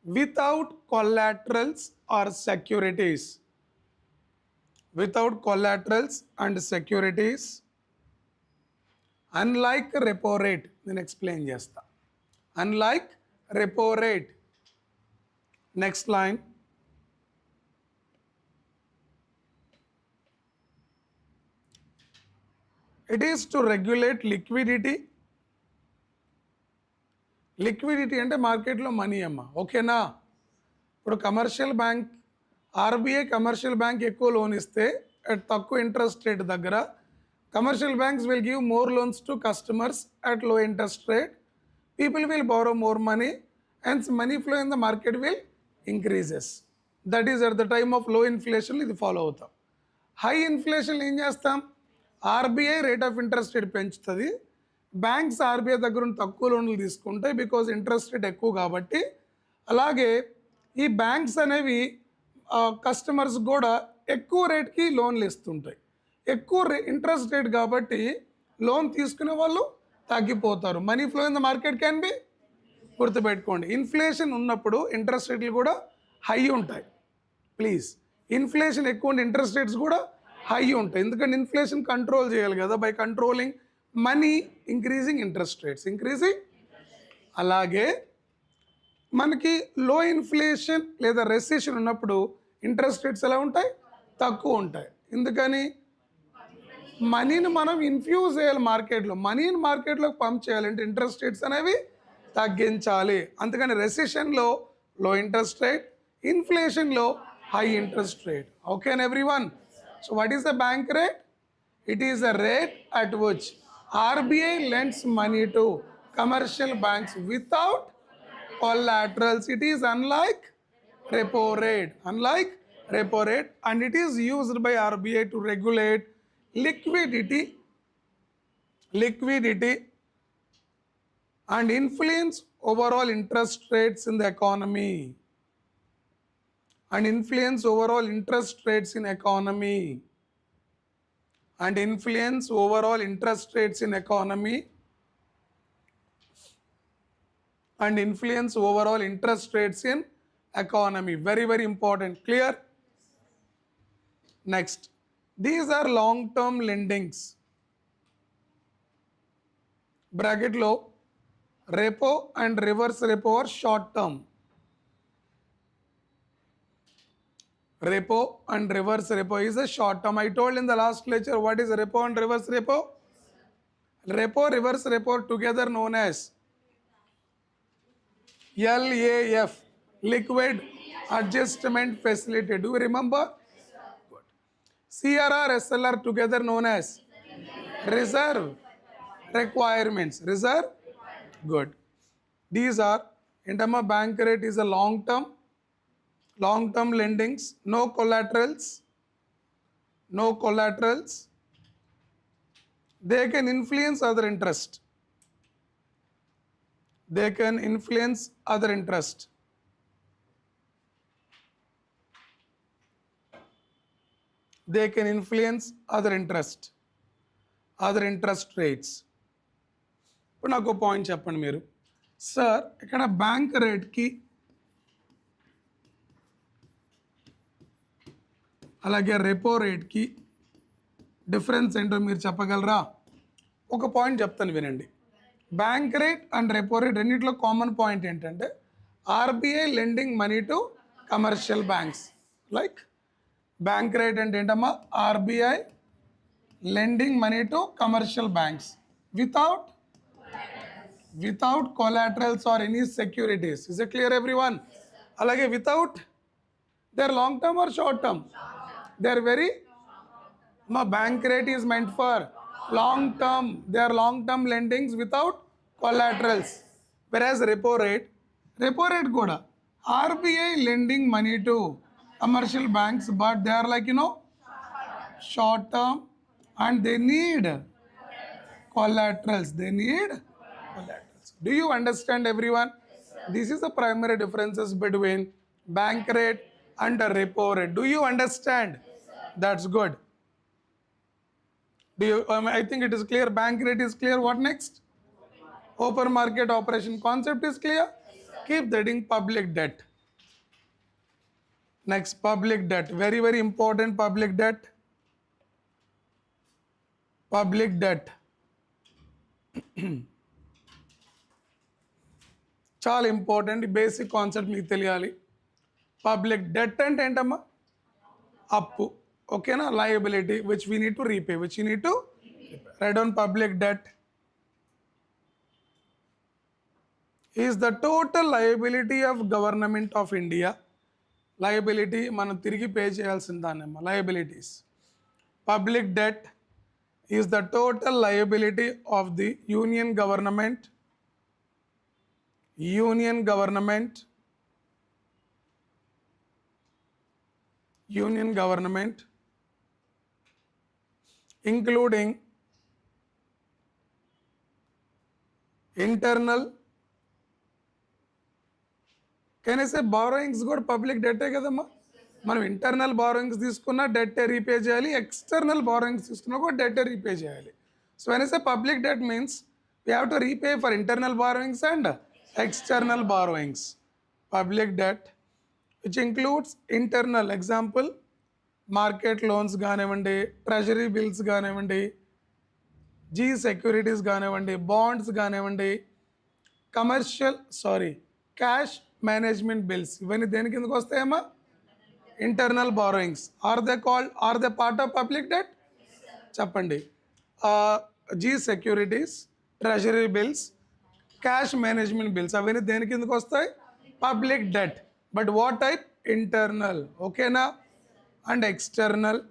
without collaterals or securities. Without collaterals and securities. Unlike repo rate. Then explain chesta. Unlike repo rate. Next line. It is to regulate liquidity. Liquidity అంటే మార్కెట్లో money అమ్మ. ఓకేనా? ఇప్పుడు commercial bank, RBI commercial bank ఎక్కువ loan ఇస్తే at తక్కువ interest rate దగ్గర commercial banks will give more loans to customers at లో interest rate. People will borrow more money and money flow in the market will increases. That is at the time of low inflation ఇది follow అవుతాం. High inflation ఏం చేస్తాం? RBI rate of interest rate పెంచుతుంది. Banks RBI దగ్గర ఉన్న తక్కువ లోన్లు తీసుకుంటాయి బికాజ్ ఇంట్రెస్ట్ రేట్ ఎక్కువ కాబట్టి. అలాగే ఈ బ్యాంక్స్ అనేవి కస్టమర్స్ కూడా ఎక్కువ రేట్కి లోన్లు ఇస్తుంటాయి. ఎక్కువ ఇంట్రెస్ట్ రేట్ కాబట్టి లోన్ తీసుకునే వాళ్ళు తగ్గిపోతారు. Money flow in the market can be. గుర్తుపెట్టుకోండి, ఇన్ఫ్లేషన్ ఉన్నప్పుడు ఇంట్రెస్ట్ రేట్లు కూడా హై ఉంటాయి. ప్లీజ్, ఇన్ఫ్లేషన్ ఎక్కువ ఉంటే ఇంట్రెస్ట్ రేట్స్ కూడా హై ఉంటాయి. ఎందుకంటే ఇన్ఫ్లేషన్ కంట్రోల్ చేయాలి కదా, by controlling money increasing interest rates increasing. అలాగే మనకి లో ఇన్ఫ్లేషన్ లేదా రెసిషన్ ఉన్నప్పుడు ఇంట్రెస్ట్ రేట్స్ ఎలా ఉంటాయి? తక్కువ ఉంటాయి. ఎందుకని? మనీని మనం ఇన్ఫ్యూజ్ చేయాలి మార్కెట్లో. మనీని మార్కెట్లోకి పంప్ చేయాలంటే ఇంట్రెస్ట్ రేట్స్ అనేవి తగ్గించాలి. అందుకని రెసిషన్లో లో ఇంట్రెస్ట్ రేట్, ఇన్ఫ్లేషన్లో high interest rate. Okay everyone? So what is the bank rate? It is a rate at which RBI lends money to commercial banks without collaterals. It is unlike repo rate. Unlike repo rate, and it is used by RBI to regulate liquidity and influence overall interest rates in the economy. and influence overall interest rates in economy, and influence overall interest rates in economy, and influence overall interest rates in economy. Very, very important. Clear? Next, these are long term lendings. Bracket low, repo and reverse repo are short term. Repo and reverse repo is a short term. I told in the last lecture what is repo and reverse repo. Repo, reverse repo together known as LAF, liquid adjustment facility. Do you remember? CRR, SLR together known as reserve requirements. Reserve? Good. These are, in terms of bank rate is a long term lendings, no collaterals. They can influence other interest. They can influence other interest. They can influence other interest rates. ఇప్పుడు నాకు point చెప్పండి మీరు, sir ఇక్కడ bank రేట్కి అలాగే repo రేట్కి difference ఏంటో మీరు చెప్పగలరా? ఒక పాయింట్ చెప్తాను వినండి. Bank rate and repo rate రెండింటిలో కామన్ పాయింట్ ఏంటంటే RBI lending money to commercial banks. Like bank rate అంటే ఏంటమ్మా? RBI lending money to commercial banks without collaterals or any securities. Is it clear everyone? Alage without, they are long term or short term? They are very, my bank rate is meant for long term. They are long term lendings without collaterals. Whereas repo rate kuda RBI lending money to commercial banks, but they are like short term and they need collaterals. Do you understand everyone? This is the primary differences between bank rate and repo rate. Do you understand? That's good. Do you I think it is clear. Bank rate is clear. What next? Open market operation concept is clear. Keep reading. Public debt. Next, public debt. Very, very important. Public debt. చాలా important. Basic concept మీకు తెలియాలి. Public debt అంటే ఏంటమ్మా? అప్పు. ఓకేనా? Liability which we need to repay, right on. Public debt is the total liability of government of India. Liability మనం తిరిగి pay చేయాల్సిన దాన్నమ్మా liabilities. Public debt is the total liability of the union government including internal, can I say borrowings కూడా public డెట్టే కదమ్మా? మనం internal borrowings తీసుకున్నా debt repay చేయాలి, ఎక్స్టర్నల్ బారోయింగ్స్ తీసుకున్నా కూడా డెట్ రీపే చేయాలి. So when I say public debt means we have to repay for internal borrowings and external borrowings. Public debt which includes internal, example market loans కానివ్వండి, treasury bills కానివ్వండి, securities కానివ్వండి, bonds కానివ్వండి, cash management bills, ఇవన్నీ దేని కిందకు వస్తాయమ్మా? Internal borrowings. Are they part of public debt? చెప్పండి. Securities, treasury bills, cash management bills అవన్నీ దేని కిందకు వస్తాయి? Public debt. But what type? Internal. ఓకేనా? And external.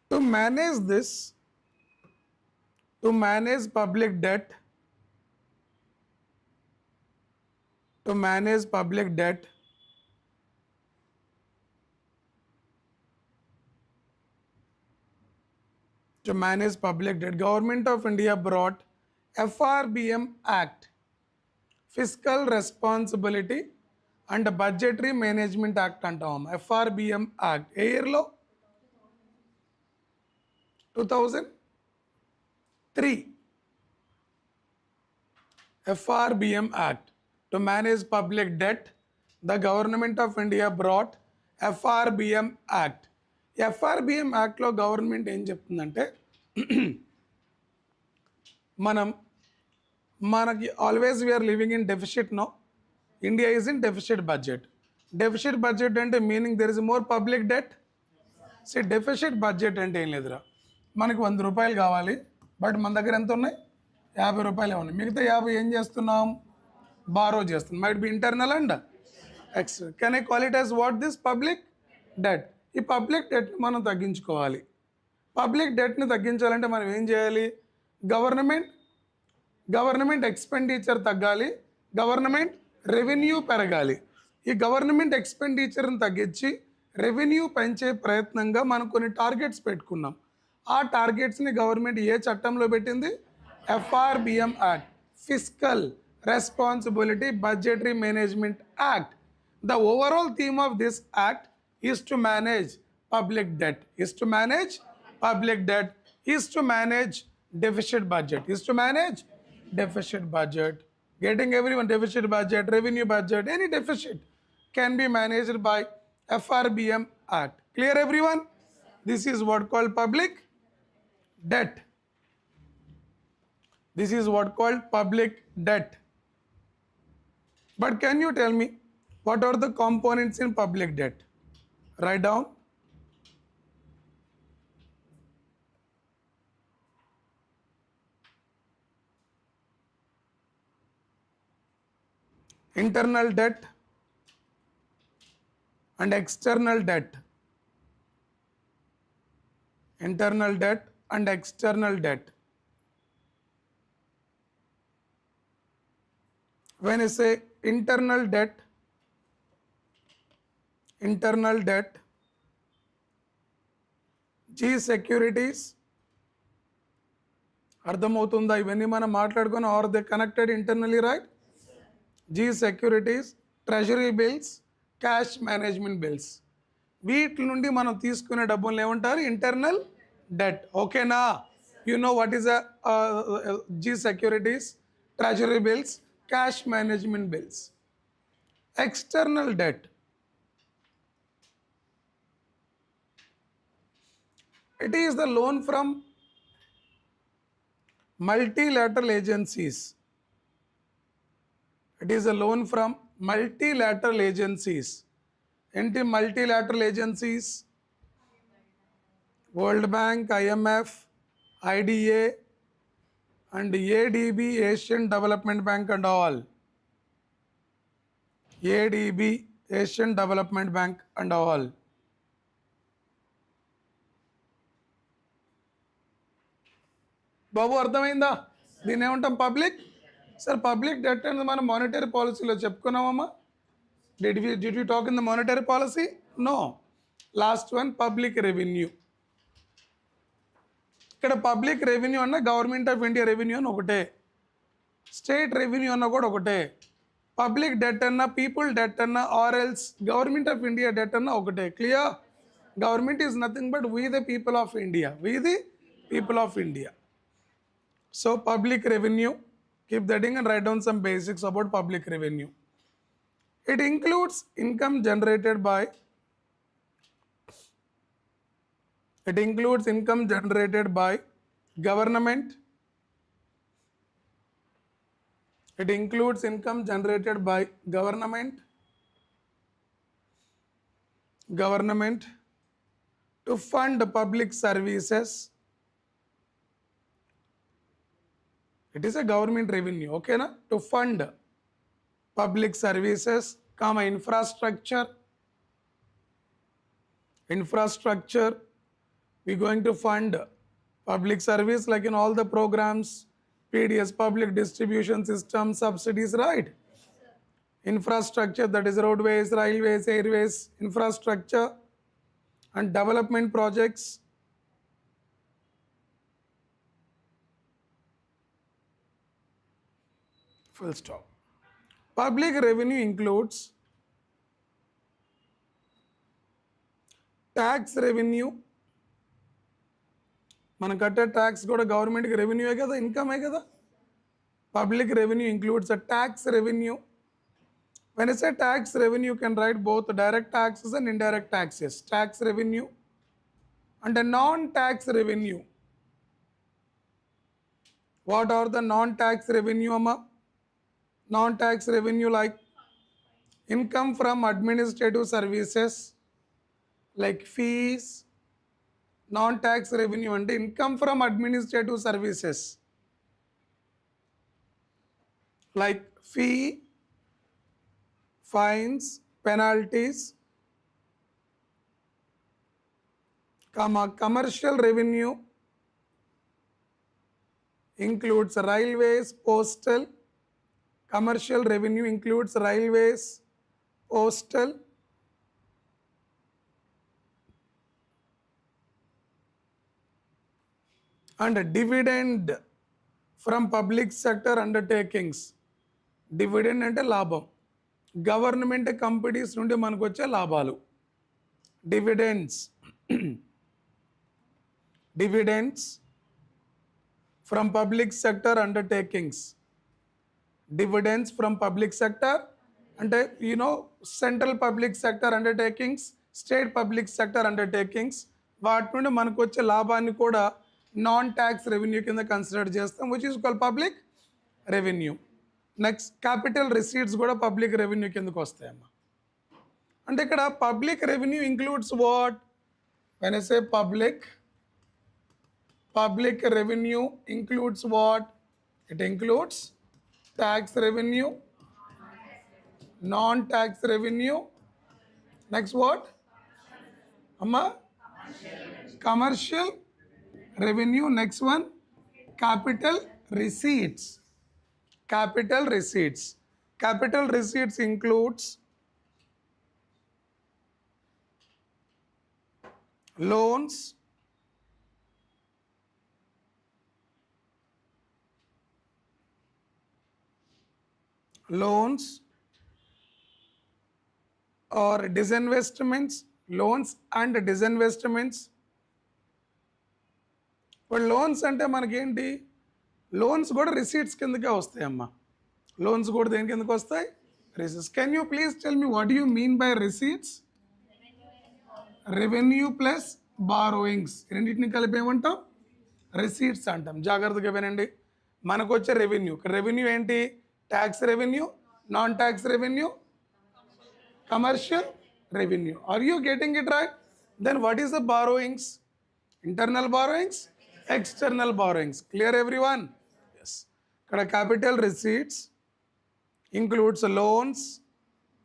To manage public debt, to manage public debt. Government of India brought FRBM Act, Fiscal Responsibility and Budgetary Management Act అంటాం. FRBM Act ఏ ఇయర్లో? 2003. FRBM Act to manage public debt. The government of India brought FRBM Act. FRBM Act లో government ఏం చెప్తుందంటే మనకి always we are living in deficit no. India is in deficit budget. Deficit budget అంటే meaning there is more public debt. So deficit budget అంటే ఏం లేదురా, మనకి 100 రూపాయలు కావాలి, బట్ మన దగ్గర ఎంత ఉన్నాయి? 50 రూపాయలే ఉన్నాయి. మిగతా 50 ఏం చేస్తున్నాం? బారో చేస్తున్నాం. Might be internal and external. Can I call it as what this? Public debt. ఈ పబ్లిక్ డెట్ని మనం తగ్గించుకోవాలి. పబ్లిక్ డెట్ని తగ్గించాలంటే మనం ఏం చేయాలి? గవర్నమెంట్ ఎక్స్పెండిచర్ తగ్గాలి, గవర్నమెంట్ రెవెన్యూ పెరగాలి. ఈ గవర్నమెంట్ ఎక్స్పెండిచర్ని తగ్గించి రెవెన్యూ పెంచే ప్రయత్నంగా మనం కొన్ని టార్గెట్స్ పెట్టుకున్నాం. ఆ టార్గెట్స్ని గవర్నమెంట్ ఏ చట్టంలో పెట్టింది? FRBM Act, Fiscal Responsibility Budgetary Management Act. The overall theme of this act is to manage public debt, is to manage public debt, is to manage deficit budget, is to manage deficit budget. Getting everyone deficit budget, revenue budget, any deficit can be managed by FRBM Act. Clear everyone? This is what called public debt. This is what called public debt. But can you tell me what are the components in public debt? Write down. Internal debt and external debt. Internal debt and external debt. When I say internal debt, G securities, అర్థమవుతుందా? ఇవన్నీ మనం మాట్లాడుకుని are they connected internally, right? G securities, treasury bills, cash management bills, వీటి నుండి మనం తీసుకునే డబ్బులు ఏమంటారు? Internal debt. ఓకేనా? You know what is G securities, treasury bills, cash management bills. External debt, it is the loan from multilateral agencies. It is a loan from multilateral agencies. Enti multilateral agencies? World Bank, IMF, IDA and ADB, Asian Development Bank and all. ADB, Asian Development Bank and all. బాబు అర్థమైందా? దీన్ని ఏమంటాం? Public. Sir public debt అనేది మనం monetary పాలసీలో చెప్పుకున్నామమ్మా. Did we talk in the monetary policy? No. Last one public revenue. ఇక్కడ public revenue అన్న government of India revenue అని ఒకటే, స్టేట్ రెవెన్యూ అన్న కూడా ఒకటే, పబ్లిక్ డెట్ అన్న, పీపుల్ డెట్ అన్న, or else government of India debt అన్న ఒకటే. Clear? Government is nothing but we the people of India, we the people of India. So public revenue, keep that in and write down some basics about public revenue. It includes income generated by government. It includes income generated by government to fund public services. It is a government revenue, okay na? To fund public services, infrastructure. We're going to fund public service like in all the programs, PDS, public distribution system, subsidies, right? Infrastructure, that is roadways, railways, airways, infrastructure and development projects. full stop. Public revenue includes tax revenue. మనం కట్టే tax కూడా గవర్నమెంట్కి రెవెన్యూయే కదా, ఇన్కమే కదా. Public revenue includes a tax revenue. When I say tax revenue, you can write both direct taxes and indirect taxes. Tax revenue and a non-tax revenue. What are the non-tax revenue, Amma? Non-tax revenue like income from administrative services, like fees. Non-tax revenue and income from administrative services, like fee, fines, penalties. Commercial revenue includes railways, postal. Commercial revenue includes railways, postal. And dividend from public sector undertakings. Dividend అంటే లాభం, government companies నుండి మనకు వచ్చే లాభాలు. Dividends dividends from public sector undertakings. Dividends from public sector అంటే central public sector undertakings, state public sector undertakings, వాటి నుండి మనకు వచ్చే లాభాన్ని కూడా నాన్ ట్యాక్స్ రెవెన్యూ కింద కన్సిడర్ చేస్తాం, which is called public revenue. Next capital receipts కూడా పబ్లిక్ రెవెన్యూ కిందకు వస్తాయమ్మా. అంటే ఇక్కడ public revenue includes what? When I say public revenue includes what? It includes tax revenue, non-tax revenue. Next what? Amma? Commercial revenue. Next one, capital receipts. Capital receipts. Capital receipts includes loans, or disinvestments, loans and disinvestments. ఇప్పుడు loans అంటే మనకేంటి? Loans కూడా receipts కిందకే వస్తాయమ్మా. Loans కూడా దేని కిందకి వస్తాయి? Receipts. Can you please tell me what you mean by receipts? Revenue plus borrowings రెండింటిని కలిపి ఏమంటాం? రిసీట్స్ అంటాం. జాగ్రత్తగా వినండి. మనకు వచ్చే రెవెన్యూ ఏంటి? Tax revenue, non tax revenue, commercial revenue. Are you getting it right? Then what is the borrowings? Internal borrowings, external borrowings. Clear everyone? Yes. Kada capital receipts includes loans,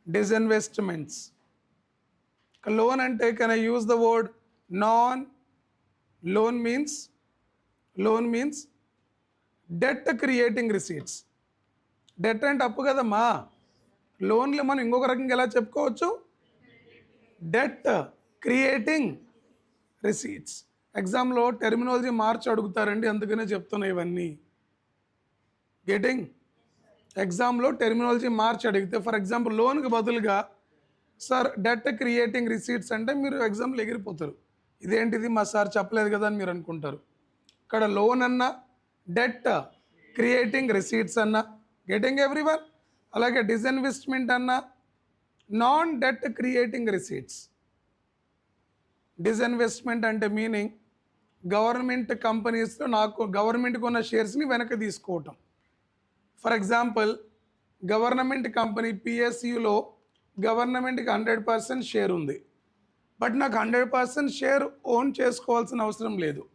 disinvestments. Loan ante, can I use the word non? Loan means debt creating receipts. Debt అంటే అప్పు కదమ్మా. లోన్లు మనం ఇంకొక రకంగా ఎలా చెప్పుకోవచ్చు? Debt creating receipts. ఎగ్జామ్లో టెర్మినాలజీ మార్చి అడుగుతారండి, అందుకనే చెప్తున్నా ఇవన్నీ. గెటింగ్? ఎగ్జామ్లో టెర్మినాలజీ మార్చి అడిగితే, ఫర్ ఎగ్జాంపుల్ లోన్కి బదులుగా సార్ డెట్ క్రియేటింగ్ రిసీట్స్ అంటే మీరు ఎగ్జామ్లో ఎగిరిపోతారు. ఇదేంటిది మా సార్ చెప్పలేదు కదా అని మీరు అనుకుంటారు. ఇక్కడ లోన్ అన్నా, డెట్ క్రియేటింగ్ రిసీట్స్ అన్నా, గెటింగ్ ఎవ్రీవన్. అలాగే డిస్ఇన్వెస్ట్మెంట్ అన్న non debt creating receipts. Disinvestment అంటే మీనింగ్ గవర్నమెంట్ కంపెనీస్లో గవర్నమెంట్కి ఉన్న షేర్స్ని వెనక్కి తీసుకోవటం. ఫర్ ఎగ్జాంపుల్ గవర్నమెంట్ కంపెనీ పిఎస్యులో గవర్నమెంట్కి 100% షేర్ ఉంది, బట్ నాకు 100% షేర్ ఓన్ చేసుకోవాల్సిన అవసరం లేదు.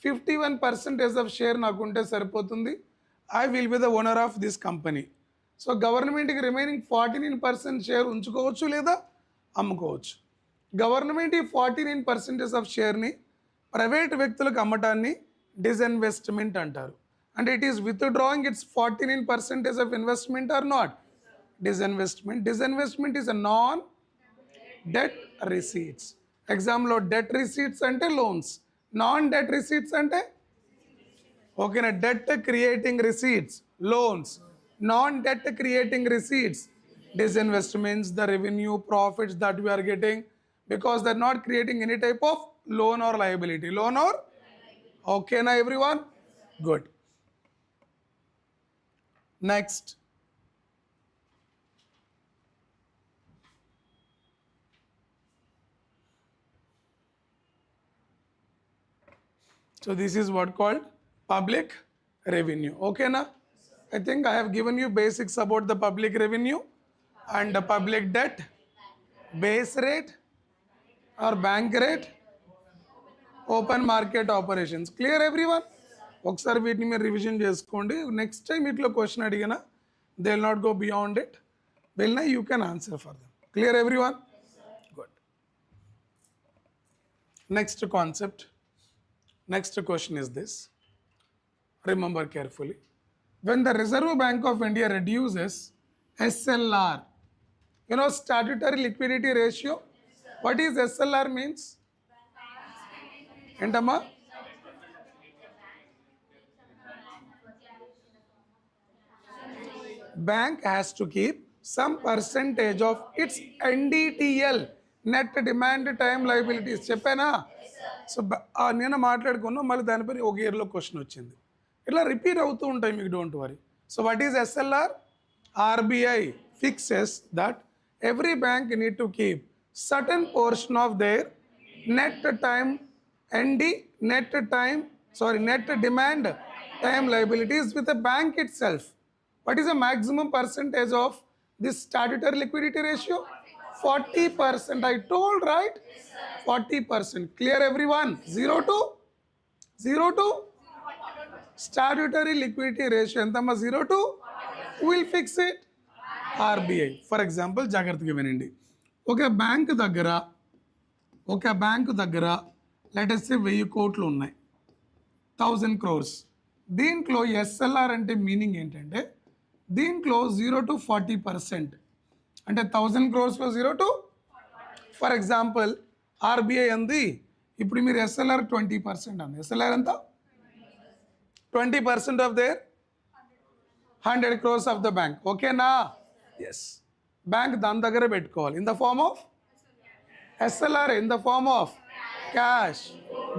51% ఆఫ్ షేర్ నాకు ఉంటే సరిపోతుంది. I will be the owner of this company. So గవర్నమెంట్కి రిమైనింగ్ 49% షేర్ ఉంచుకోవచ్చు లేదా అమ్ముకోవచ్చు. గవర్నమెంట్ ఈ 49% ఆఫ్ షేర్ని ప్రైవేట్ వ్యక్తులకు అమ్మటాన్ని డిస్ఇన్వెస్ట్మెంట్ అంటారు. అంటే it is withdrawing its 49% of investment or not? Disinvestment. Disinvestment is a non debt receipts. ఎగ్జామ్లో డెట్ రిసీట్స్ అంటే లోన్స్, నాన్ డెట్ రిసీట్స్ అంటే ఓకేనా? Debt creating receipts, loans, Non-debt creating receipts. Disinvest means the revenue profits that we are getting because they're not creating any type of loan or liability. Loan or? Okay na everyone? Good. Next. So this is what called public revenue. Okay na? I think I have given you basics about the public revenue and the public debt, base rate or bank rate, open market operations. Clear everyone? ఒకసారి వీటిని మీరు revision చేసుకోండి. Next time ఇట్లా question అడిగినా they will not go beyond it. వెళ్ళినా you can answer for them. Clear everyone? Good. Next concept. Next question is this. Remember carefully. When the Reserve Bank of India reduces SLR, you know statutory liquidity ratio. What is SLR means? Entama? Bank has to keep some percentage of its NDTL, net demand time liabilities. చెప్పేనా? So నేను మాట్లాడుకున్నా మళ్ళీ దానిపై ఒక ఇయర్లో question వచ్చింది. ఇట్లా repeat అవుతూ ఉంటాయి మీకు, don't worry. So what is SLR? RBI fixes that every bank need to keep certain portion of their net time and net demand time liabilities with the bank itself. What is the maximum percentage of this statutory liquidity ratio? 40%. I told, right? 40%. Clear everyone? 0 to statutory liquidity ratio. Entama 0 to? Who will fix it? RBI. For example, జాగ్రత్తగా వినండి. ఒక bank దగ్గర let us say 1000 కోట్లు ఉన్నాయి, 1000 crores. దీంట్లో SLR అంటే meaning ఏంటంటే దీంట్లో 0 to 40%. అంటే 1000 crores-లో 0 to, ఫర్ ఎగ్జాంపుల్ ఆర్బీఐ అంది ఇప్పుడు మీరు ఎస్ఎల్ఆర్ 20% అంది. ఎస్ఎల్ఆర్ ఎంత? 20% of their 100 crores of the bank. ఓకేనా? ఎస్. బ్యాంక్ దాని దగ్గర పెట్టుకోవాలి in the form of SLR, in the form of cash,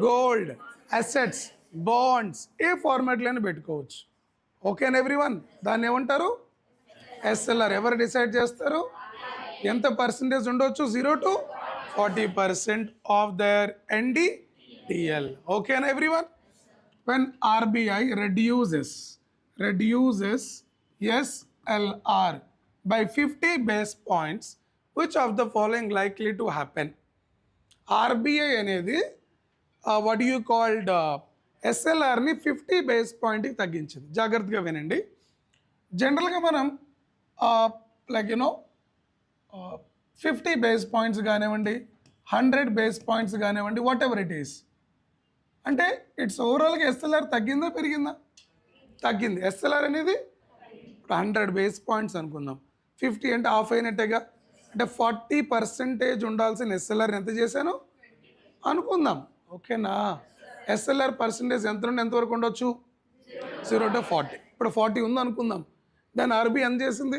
gold, assets, bonds, ఏ ఫార్మాట్లోనే పెట్టుకోవచ్చు. ఓకేనా ఎవ్రీవన్? దాన్ని ఏమంటారు? ఎస్ఎల్ఆర్. ఎవరు డిసైడ్ చేస్తారు? ఎంత పర్సంటేజ్ ఉండొచ్చు? 0 to 40% ఆఫ్ దర్ NDTL. ఓకేనా everyone? When RBI reduces SLR by 50 base points, which of the following likely to happen? RBI అనేది what you called ఎస్ఎల్ఆర్ని 50 బేస్ పాయింట్కి తగ్గించింది. జాగ్రత్తగా వినండి. జనరల్గా మనం లైక్ యూనో 50 బేస్ పాయింట్స్ కానివ్వండి, 100 బేస్ పాయింట్స్ కానివ్వండి, వాట్ ఎవర్ ఇట్ ఈస్, అంటే ఇట్స్ ఓవరాల్గా ఎస్ఎల్ఆర్ తగ్గిందా పెరిగిందా? తగ్గింది. ఎస్ఎల్ఆర్ అనేది ఇప్పుడు 100 బేస్ పాయింట్స్ అనుకుందాం, 50 అంటే హాఫ్ అయినట్టేగా. అంటే 40% ఉండాల్సిన ఎస్ఎల్ఆర్ ఎంత చేశాను అనుకుందాం. ఓకేనా? ఎస్ఎల్ఆర్ పర్సంటేజ్ ఎంత నుండి ఎంతవరకు ఉండొచ్చు? 0 to 40. ఇప్పుడు 40 ఉంది అనుకుందాం. దాని ఆర్బీఐ ఎంత చేసింది?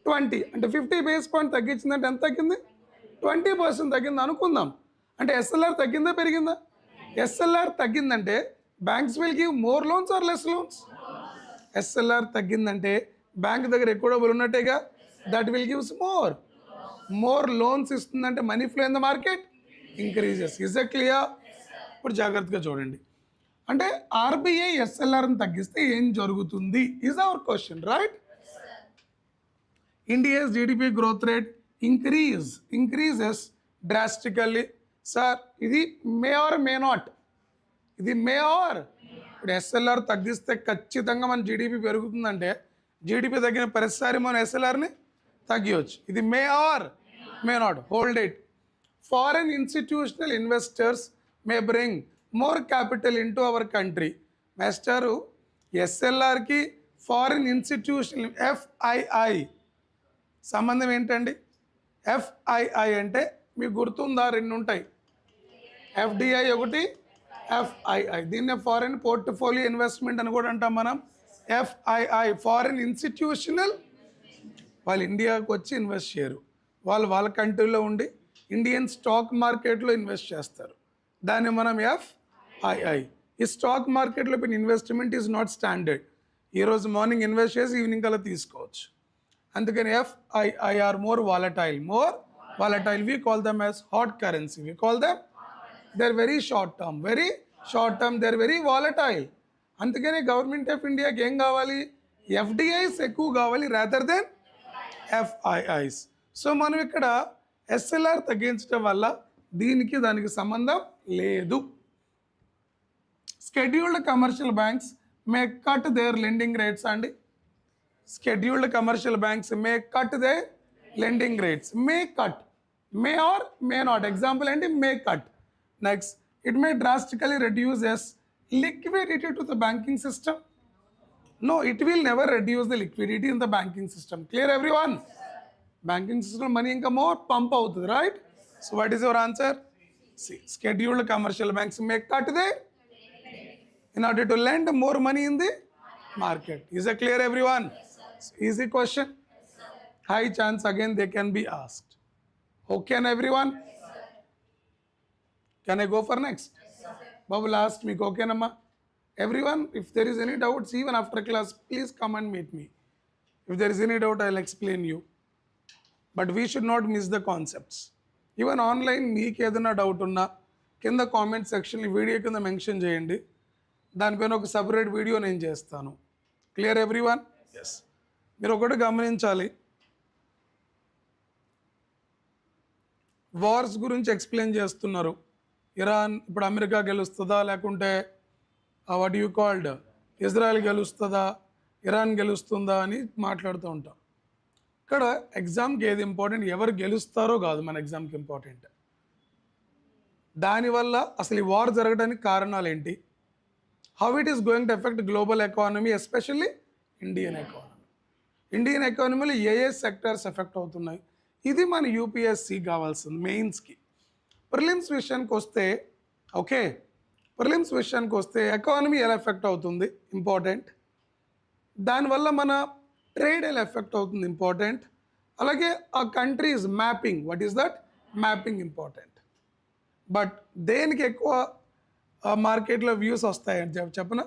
20. అంటే 50 బేస్ పాయింట్ తగ్గించిందంటే ఎంత తగ్గింది? 20% తగ్గింది అనుకుందాం. అంటే ఎస్ఎల్ఆర్ తగ్గిందా పెరిగిందా? ఎస్ఎల్ఆర్ తగ్గిందంటే banks will give more loans or less loans? SLR తగ్గిందంటే బ్యాంక్ దగ్గర ఎక్కువ డబ్బులు ఉన్నట్టేగా. That will gives more loans ఇస్తుందంటే money flow in the market increases. Is a clear? ఇప్పుడు జాగ్రత్తగా చూడండి. అంటే ఆర్బీఐ ఎస్ఎల్ఆర్ని తగ్గిస్తే ఏం జరుగుతుంది is our question, right? India's GDP growth rate increases drastically. Sir ఇది మే ఆర్ మే నాట్? ఇది మే ఆర్? ఇప్పుడు ఎస్ఎల్ఆర్ తగ్గిస్తే ఖచ్చితంగా మన జీడిపి పెరుగుతుందంటే జీడిపి తగ్గిన ప్రతిసారి మనం ఎస్ఎల్ఆర్ని తగ్గివచ్చు. ఇది may or may not? Hold it. Foreign institutional investors may bring more capital into our country. Master ఎస్ఎల్ఆర్కి ఫారిన్ ఇన్స్టిట్యూషనల్ ఎఫ్ఐఐ సంబంధం ఏంటండి? ఎఫ్ఐఐ అంటే మీకు గుర్తుందా? 2 ఉంటాయి, ఎఫ్డిఐ ఒకటి, ఎఫ్ఐఐ. దీన్నే ఫారిన్ పోర్ట్ఫోలియో ఇన్వెస్ట్మెంట్ అని కూడా అంటాం మనం. FII ఫారెన్ ఇన్స్టిట్యూషనల్, వాళ్ళు ఇండియాకి వచ్చి ఇన్వెస్ట్ చేయరు, వాళ్ళు వాళ్ళ కంట్రీలో ఉండి ఇండియన్ స్టాక్ మార్కెట్లో ఇన్వెస్ట్ చేస్తారు. దాన్ని మనం FII. ఈ స్టాక్ మార్కెట్లో పెట్టిన ఇన్వెస్ట్మెంట్ ఈజ్ నాట్ స్టాండర్డ్. ఈరోజు మార్నింగ్ ఇన్వెస్ట్ చేసి ఈవినింగ్ కల్లా తీసుకోవచ్చు. అందుకని FII are more volatile. We call them as hot currency. We call them, they're very short term, they're very volatile. అందుకనే గవర్నమెంట్ ఆఫ్ ఇండియాకి ఏం కావాలి? FDIs ఎక్కువ కావాలి రాదర్ దెన్ FIIs. సో మనం ఇక్కడ SLR తగ్గించడం వల్ల దీనికి దానికి సంబంధం లేదు. Scheduled commercial banks may cut their lending rates అండి. Scheduled commercial banks may cut their lending rates. May cut, may or may not. Example ఏంటి? May cut. Next, it may drastically reduces liquidity to the banking system. No, it will never reduce the liquidity in the banking system. Clear everyone? Banking system money inka more pump out, right? So what is your answer? See, scheduled commercial banks may cut there in order to lend more money in the market. Is it clear everyone? Easy question. High chance again they can be asked. Okay everyone? Can I go for next? Babu, last week, okay, Nama? Everyone, if there is any doubts, even after class, please come and meet me. If there is any doubt, I'll explain you. But we should not miss the concepts. Even online, meek edana doubt unna, kinda comment section li video kinda mention cheyandi. Danipayina oka separate video nenu chestanu. Clear everyone? Yes. Meer okati gamaninchali. Wars gurinchi explain chestunnaru. Iran ఇప్పుడు America గెలుస్తుందా, లేకుంటే what you called Israel గెలుస్తుందా, Iran గెలుస్తుందా అని మాట్లాడుతూ ఉంటాం. ఇక్కడ ఎగ్జామ్కి ఏది ఇంపార్టెంట్? ఎవరు గెలుస్తారో కాదు మన ఎగ్జామ్కి ఇంపార్టెంట్. దానివల్ల అసలు ఈ వార్ జరగడానికి కారణాలు ఏంటి, how it is going to effect global economy, especially Indian economy. Indian ఎకానమీలో ఏ సెక్టర్స్ ఎఫెక్ట్ అవుతున్నాయి, ఇది మన UPSC కావాల్సింది మెయిన్స్కి. ప్రిలిమ్స్ విషయానికి వస్తే, ఓకే, ప్రిలిమ్స్ విషయానికి వస్తే ఎకానమీ ఎలా ఎఫెక్ట్ అవుతుంది ఇంపార్టెంట్, దానివల్ల మన ట్రేడ్ ఎలా ఎఫెక్ట్ అవుతుంది ఇంపార్టెంట్, అలాగే ఆ countries mapping, what is that mapping important. But దేనికి ఎక్కువ మార్కెట్లో వ్యూస్ వస్తాయని చెప్పనా?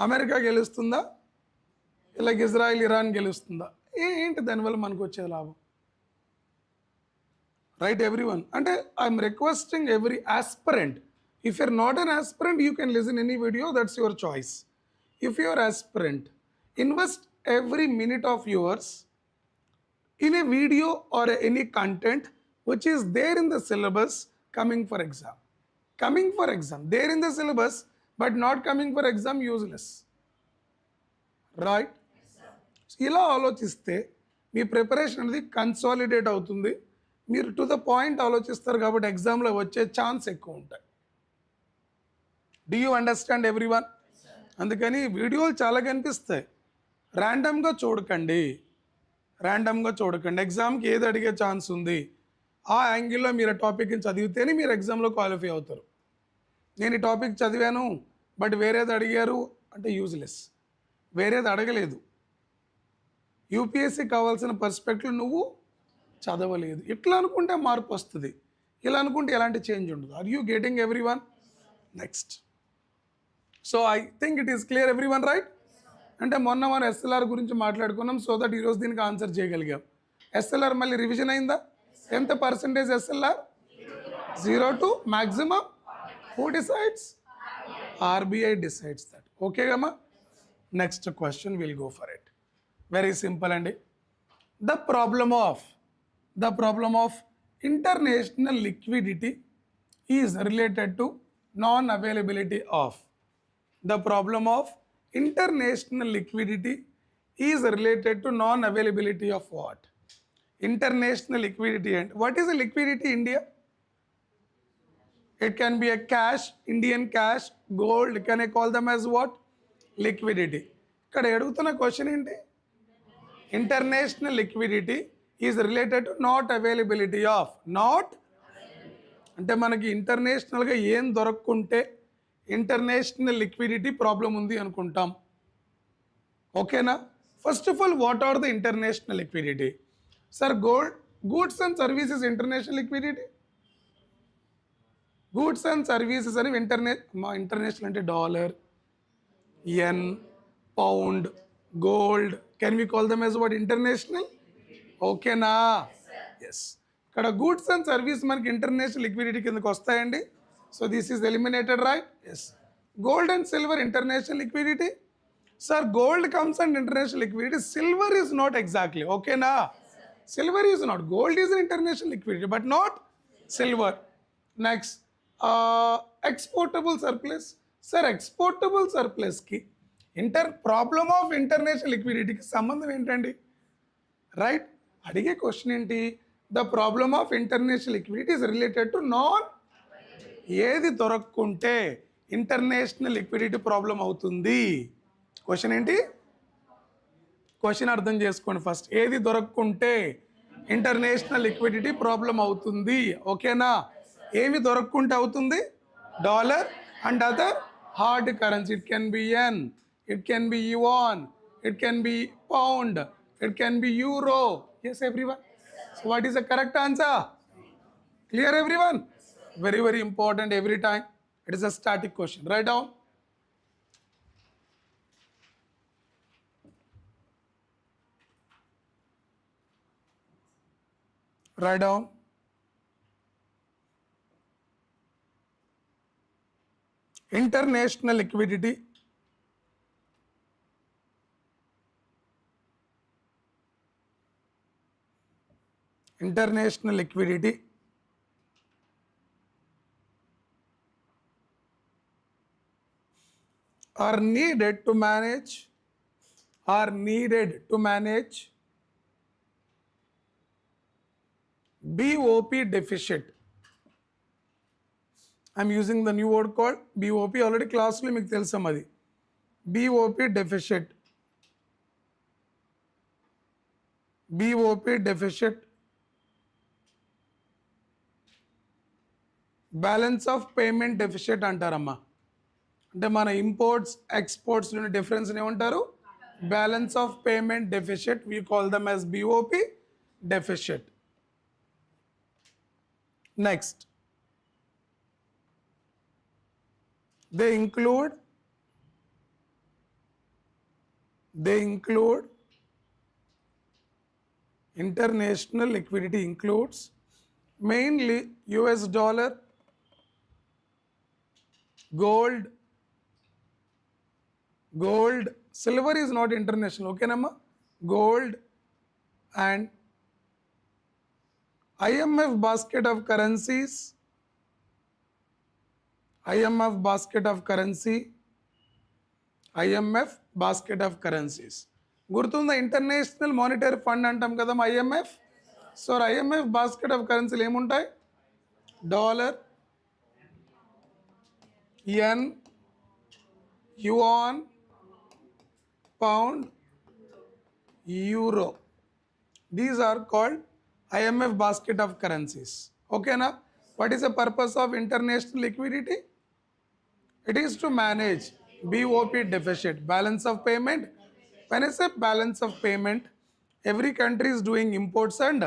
అమెరికా గెలుస్తుందా, ఇలాగ ఇజ్రాయిల్ ఇరాన్ గెలుస్తుందా? ఏంటి దానివల్ల మనకు వచ్చే లాభం? Right everyone? And I'm requesting every aspirant, if you're not an aspirant, you can listen any video, that's your choice. If you're aspirant, invest every minute of yours in a video or any content which is there in the syllabus coming for exam. There in the syllabus but not coming for exam, useless. Right? ఇలా ఆలోచిస్తే మీ preparation అనేది consolidate అవుతుంది. మీరు to the point ఆలోచిస్తారు కాబట్టి ఎగ్జామ్లో వచ్చే chance ఎక్కువ ఉంటాయి. Do you understand everyone? అందుకని వీడియోలు చాలా కనిపిస్తాయి, ర్యాండమ్గా చూడకండి. ఎగ్జామ్కి ఏది అడిగే ఛాన్స్ ఉంది ఆ యాంగిల్లో మీరు టాపిక్ని చదివితేనే మీరు ఎగ్జామ్లో క్వాలిఫై అవుతారు. నేను ఈ టాపిక్ చదివాను బట్ వేరేది అడిగారు అంటే యూజ్లెస్. వేరేది అడగలేదు, UPSC కావాల్సిన పర్స్పెక్టివ్ నువ్వు చదవలేదు. ఇట్లా అనుకుంటే మార్పు వస్తుంది, ఇలా అనుకుంటే ఎలాంటి చేంజ్ ఉండదు. Are you getting everyone? Next, so I think it is clear everyone, right? అంటే మొన్న మనం SLR గురించి మాట్లాడుకున్నాం, సో దట్ ఈరోజు దీనికి ఆన్సర్ చేయగలిగాం. SLR మళ్ళీ రివిజన్ అయిందా? ఎంత percentage SLR? 0 to maximum. Who decides? RBI decides that. Okay gama? Next question, we'll go for it. Very simple అండి. The problem of international liquidity is related to non-availability of. The problem of international liquidity is related to non-availability of what? International liquidity. And what is a liquidity in India? It can be a cash, Indian cash, gold. Can I call them as what? Liquidity. ఇక్కడ అడుగుతున్న question ఏంటి? International liquidity is related to not availability of. Not అంటే మనకి ఇంటర్నేషనల్గా ఏం దొరకకుంటే international liquidity problem ఉంది అనుకుంటాం. Okay, na? First of all, what are the international liquidity? Sir, goods and services international liquidity. Goods and services are international అంటే dollar, yen, pound, gold. Can we call them as what? International? Okay, na? Yes. ఇక్కడ goods and service మనకి international liquidity కిందకి వస్తాయండి. So this is eliminated, right? Yes. Gold and silver international liquidity. Sir, gold comes under international liquidity. Silver is not exactly. Okay, na? Silver is not. Gold is an international liquidity, but not silver. Next, exportable surplus. Sir, exportable surplus ki problem of international liquidity ki sambandham entandi? Right? అడిగే question ఏంటి? The problem of international liquidity is related to non. ఏది దొరక్కుంటే international liquidity problem అవుతుంది? Question ఏంటి? Question అర్థం చేసుకోండి first. ఏది దొరక్కుంటే international liquidity problem అవుతుంది? ఓకేనా? ఏమి దొరక్కుంటే అవుతుంది? Dollar and other hard currency. It can be yen, it can be yuan, it can be pound, it can be euro. Yes, everyone. So what is the correct answer? Clear, everyone? Very, very important every time. It is a static question. Write down. Write down. International liquidity. International liquidity are needed to manage BOP deficit. I'm using the new word called BOP. Already class lo meeku telusu madi. BOP deficit. BOP deficit. Balance of payment deficit అంటారమ్మా. అంటే మన imports ఎక్స్పోర్ట్స్లోని డిఫరెన్స్ని ఏమంటారు? Balance of payment deficit. We call them as BOP deficit. Next, they include international liquidity includes mainly US dollar, gold, silver is not international. Okay, namma? Gold and IMF basket of currencies. IMF basket of currencies. గుర్తుందా? International monetary fund అంటాం కదా IMF. So IMF basket of currencies ఏముంటాయి? Dollar, yen, yuan, pound, euro. These are called IMF basket of currencies. Okay, na? What is the purpose of international liquidity? It is to manage BOP deficit, balance of payment. When I say balance of payment, every country is doing imports and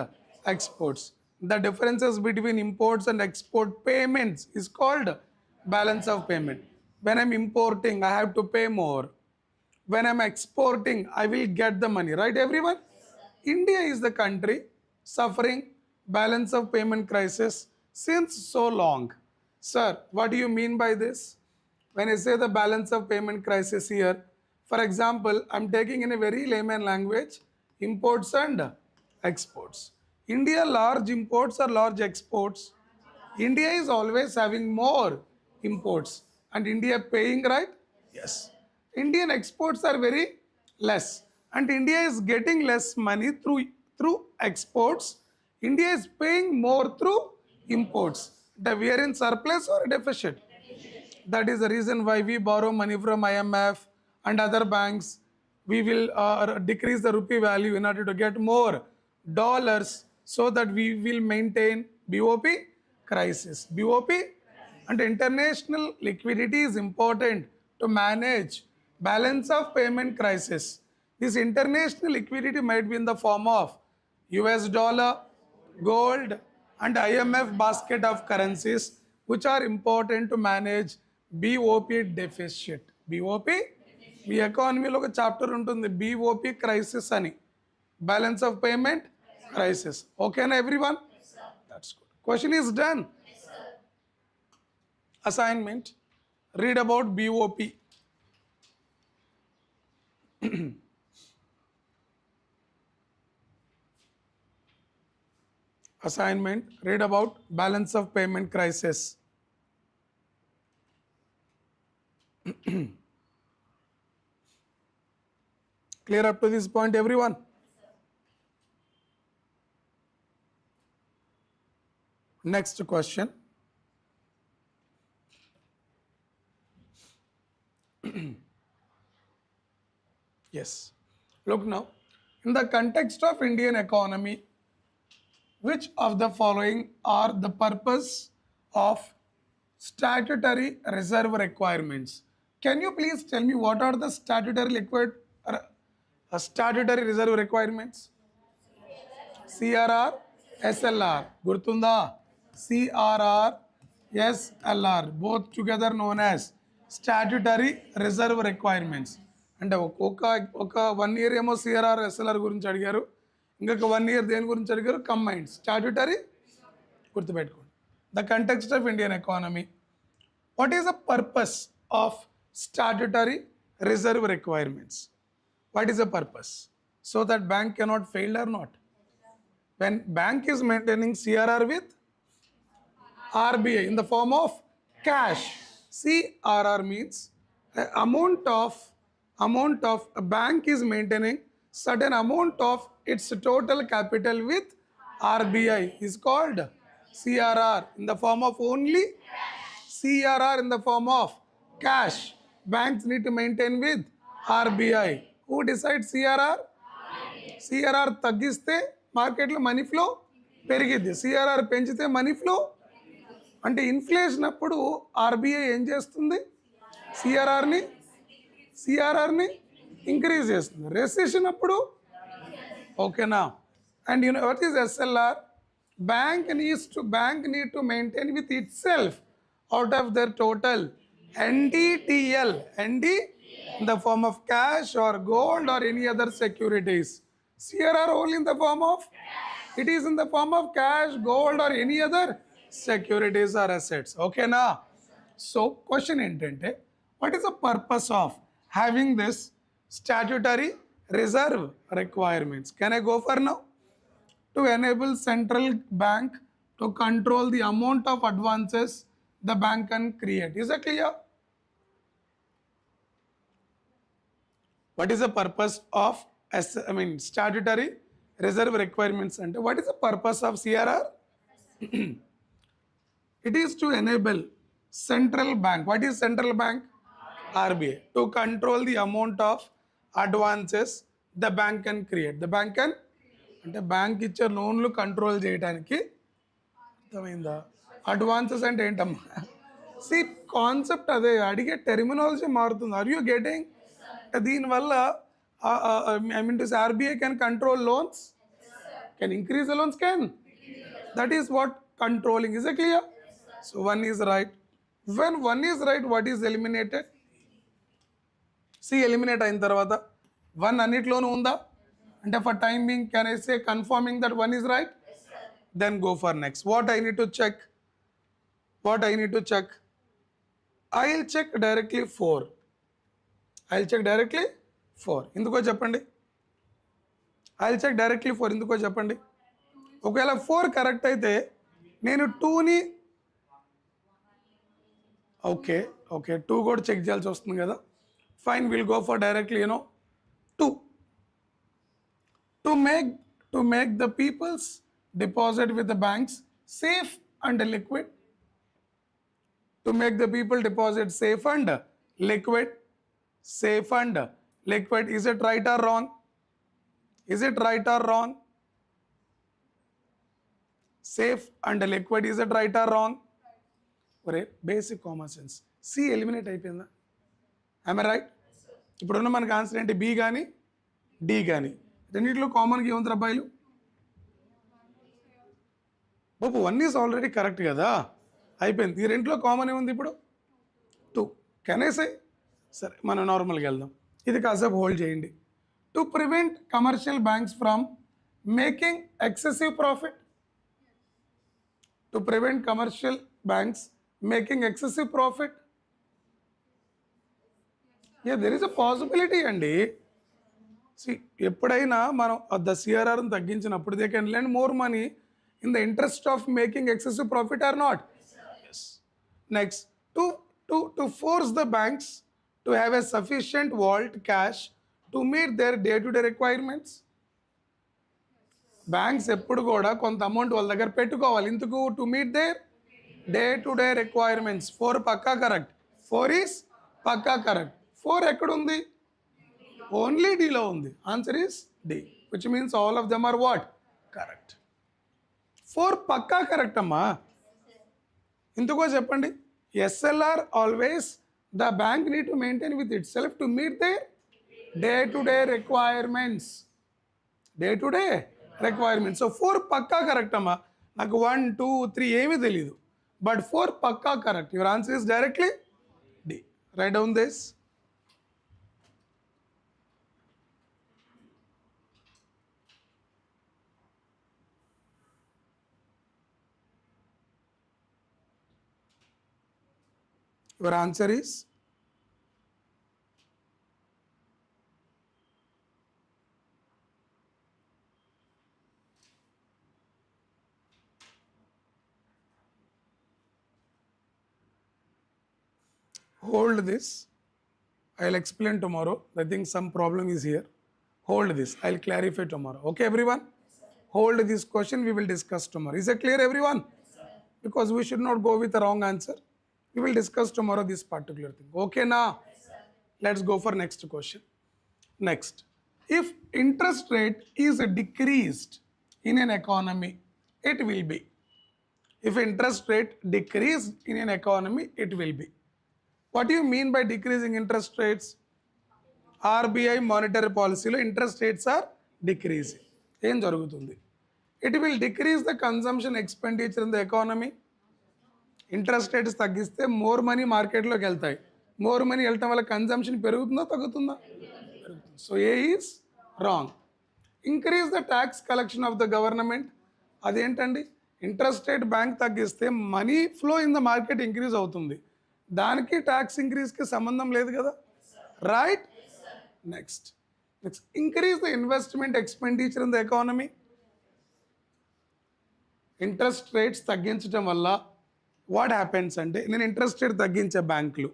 exports. The differences between imports and export payments is called balance of payment. When I'm importing, I have to pay more. When I'm exporting, I will get the money, right, everyone? India is the country suffering balance of payment crisis since so long. Sir, what do you mean by this? When I say the balance of payment crisis here, for example, I'm taking in a very layman language, imports and exports. India large imports or large exports? India is always having more imports and India paying, right? Yes. Indian exports are very less and India is getting less money through exports. India is paying more through imports. We are in surplus or deficit? That is the reason why we borrow money from IMF and other banks. We will decrease the rupee value in order to get more dollars so that we will maintain BOP crisis. BOP and international liquidity is important to manage balance of payment crisis. This international liquidity might be in the form of US dollar, gold, and IMF basket of currencies which are important to manage BOP deficit. BOP మీ ఎకానమీలో ఒక chapter ఉంటుంది BOP crisis అని, balance of payment crisis. ఓకేనా everyone? That's good. Question is done. Assignment, read about BOP. Assignment, read about balance of payment crisis. Clear up to this point, everyone? Next question. Yes. Look now. In the context of Indian economy, which of the following are the purpose of statutory reserve requirements? Can you please tell me what are the statutory reserve requirements? CRR, SLR. Gurtunda? CRR, SLR. Both together known as statutory reserve requirements. అంటే ఒక 1 year ఏమో CRR, SLR గురించి అడిగారు, ఇంకొక 1 year దేని గురించి అడిగారు? Combined statutory. గుర్తుపెట్టుకోండి. The context of Indian economy. What is the purpose of statutory reserve requirements? What is the purpose? So that bank cannot fail or not. When bank is maintaining CRR with RBI in the form of cash. CRR means amount of a bank is maintaining certain amount of its total capital with RBI is called CRR in the form of only CRR in the form of cash. Banks need to maintain with RBI. Who decides CRR? CRR తగ్గిస్తే మార్కెట్లో money flow పెరిగిద్ది, CRR పెంచితే money flow. అంటే inflation అప్పుడు RBI ఏం చేస్తుంది? సిఆర్ఆర్ని increase చేస్తుంది. Recession అప్పుడు ఓకేనా? And you know what is SLR? Bank need to maintain with itself out of their total NDTL, ND in the form of cash or gold or any other securities. CRR only in the form of, it is in the form of cash, gold or any other securities or assets. Okay na? So question ఏంటంటే, what is the purpose of having this statutory reserve requirements? Can I go for now? To enable central bank to control the amount of advances the bank can create. Is that clear? What is the purpose of statutory reserve requirements? And what is the purpose of CRR? It is to enable central bank. What is central bank? RBI. To control the amount of advances the bank can create. The bank can, అంటే bank ఇచ్చే లోన్లు control చేయడానికి. అర్థమైందా? Advances అంటే ఏంటమ్మా? C concept అదే, అడిగే terminology మారుతుంది. Are you getting? దీనివల్ల RBI can control loans, can increase the loans, can. That is what controlling. Is it clear? So one is right. When one is right, what is eliminated? See, eliminate అయిన తర్వాత one అన్నిట్లోనూ ఉందా అంటే for time being can I say confirming that one is right? Then go for next. What I need to check? I'll check directly 4. ఎందుకో చెప్పండి. I'll check directly 4. ఎందుకో చెప్పండి. ఒకవేళ 4 కరెక్ట్ అయితే నేను 2ని ఓకే 2 కూడా చెక్ చేయాల్సి వస్తుంది కదా. Fine, will go for directly 2. To make the people's deposit with the banks safe and liquid. To make the people deposit safe and liquid. Is it right or wrong? Safe and liquid, is it right or wrong? ఒరే basic common sense. C eliminate అయిపోయిందా? Am I right? ఇప్పుడున్న మనకు answer ఏంటి? B కానీ D కానీ. రెండింటిలో కామన్గా ఏముంది అబ్బాయిలు? బాబు 1 ఈజ్ ఆల్రెడీ కరెక్ట్ కదా, అయిపోయింది. ఈ రెంట్లో కామన్ ఏముంది ఇప్పుడు? 2. Can I say? సరే మనం నార్మల్గా వెళ్దాం. ఇది కాసేపు హోల్డ్ చేయండి. To prevent commercial banks from making excessive profit. To prevent commercial banks making excessive profit. There is a possibility అండి. ఎప్పుడైనా మనం ద సిఆర్ఆర్ని తగ్గించినప్పుడు they can lend more money in the interest of making excessive profit or not? Yes. Next, to force the banks to have a sufficient vault cash to meet their day to day requirements. Banks ఎప్పుడు కూడా కొంత amount వాళ్ళ దగ్గర పెట్టుకోవాలి. ఇందుకు to meet their day to day requirements. 4 పక్కా correct. 4 is పక్కా correct. 4 ఎక్కడుంది? ఓన్లీ డీలో ఉంది. Answer is D, which means all of them are what? Correct. 4 పక్కా కరెక్ట్ అమ్మా. ఎందుకో చెప్పండి. SLR always the bank need to maintain with itself to meet they day to day requirements. Day to day requirements. So 4 పక్కా correct అమ్మా. నాకు 1, 2, 3 ఏమీ తెలీదు, but 4 పక్కా correct. Your answer is directly D. Right down this. Your answer is hold this. I'll explain tomorrow. I think some problem is here. Hold this. I'll clarify tomorrow. Okay, everyone? Hold this question. We will discuss tomorrow. Is it clear, everyone? Because we should not go with the wrong answer. We will discuss tomorrow this particular thing. Okay, now? Let's go for next question. Next. If interest rate is decreased in an economy, it will be. If interest rate decreased in an economy, it will be. What do you mean by decreasing interest rates? RBI monetary policy lo interest rates are decreasing. Em jarugutundi? It will decrease the consumption expenditure in the economy. Interest rates తగ్గిస్తే more money మార్కెట్లోకి వెళ్తాయి. More money వెళ్ళటం వల్ల consumption పెరుగుతుందా తగ్గుతుందా? పెరుగుతుంది. So A is wrong. Increase the tax collection of the government. అదేంటండి? Interest rate bank తగ్గిస్తే money flow in the market increase అవుతుంది. దానికి ట్యాక్స్ ఇంక్రీజ్కి సంబంధం లేదు కదా, right? Next increase the investment expenditure in the economy. Interest rates తగ్గించడం వల్ల what happens అంటే, నేను ఇంట్రెస్ట్ రేట్ తగ్గించే బ్యాంకులు,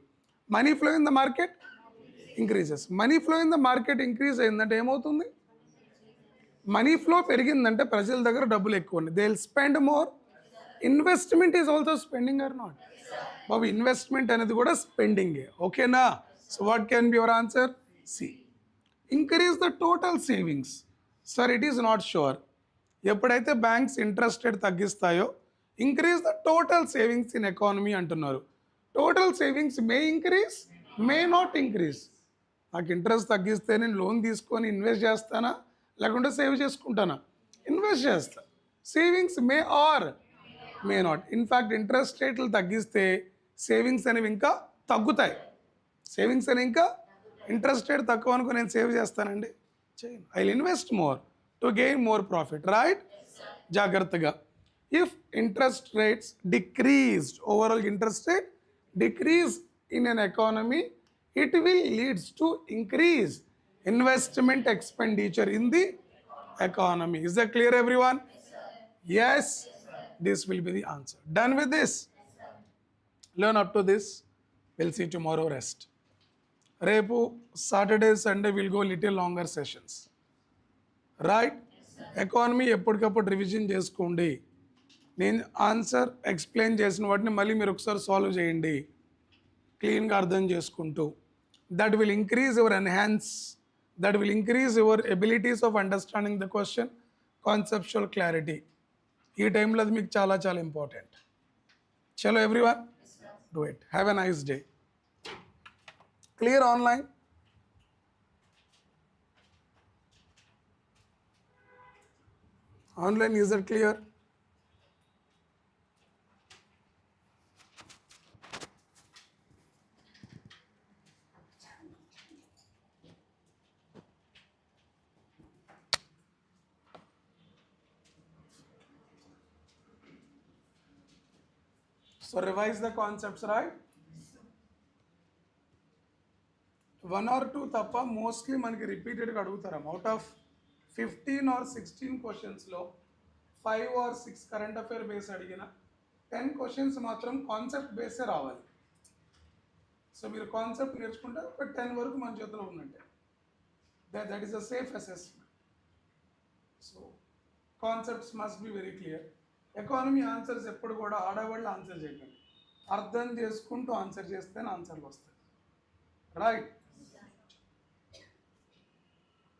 money flow in the market increases. Money flow in the market increase అయిందంటే ఏమవుతుంది? మనీ ఫ్లో పెరిగిందంటే ప్రజల దగ్గర డబ్బులు ఎక్కువ ఉన్నాయి. They will spend more. Investment is also spending or not? బాబు ఇన్వెస్ట్మెంట్ అనేది కూడా స్పెండింగే. ఓకేనా? So what can be your answer? C. Increase the total savings. Sir it is not sure. ఎప్పుడైతే బ్యాంక్స్ ఇంట్రెస్ట్ రేట్ తగ్గిస్తాయో increase the total savings in economy అంటున్నారు. Total savings may increase, may not increase. నాకు interest తగ్గిస్తే నేను loan తీసుకొని invest చేస్తానా లేకుంటే save చేసుకుంటానా? ఇన్వెస్ట్ చేస్తా. Savings May or may not. In fact interest రేట్లు తగ్గిస్తే సేవింగ్స్ అనేవి ఇంకా తగ్గుతాయి. సేవింగ్స్ అనేవి ఇంకా, ఇంట్రెస్ట్ రేట్ తక్కువ అనుకో నేను సేవ్ చేస్తానండి, చేయను. I will invest more to gain more profit, right? జాగ్రత్తగా. If interest rates decreased, overall interest rate decrease in an economy, it will leads to increase investment expenditure in the economy. Is that clear, everyone? Yes, this will be the answer. Done with this? Learn up to this. We'll see tomorrow rest. Repu Saturday, Sunday we'll go little longer sessions. Right? Economy ఎప్పటికప్పుడు revision చేసుకోండి. నేను answer explain చేసిన వాటిని మళ్ళీ మీరు ఒకసారి solve చేయండి క్లీన్గా అర్థం చేసుకుంటూ. That will increase your abilities of understanding the question, conceptual clarity. ఈ టైంలో అది మీకు చాలా చాలా ఇంపార్టెంట్. చలో everyone, do it. Have a nice day. Clear online? Online, is that clear? So revise the concepts, right? One or two తప్ప mostly మనకి రిపీటెడ్గా అడుగుతారు. Out of 15 or 16 క్వశ్చన్స్లో 5 or 6 current affair base అడిగిన 10 క్వశ్చన్స్ మాత్రం concept బేసే రావాలి. So మీరు concept నేర్చుకుంటే ఒక 10 వరకు మన చేతిలో ఉన్నట్టే. That is a safe assessment. So concepts must be very clear. Economy answers ఎప్పుడు కూడా ఆడవాళ్ళు ఆన్సర్ చేయకండి, అర్థం చేసుకుంటూ ఆన్సర్ చేస్తేనే ఆన్సర్లు వస్తాయి. రైట్.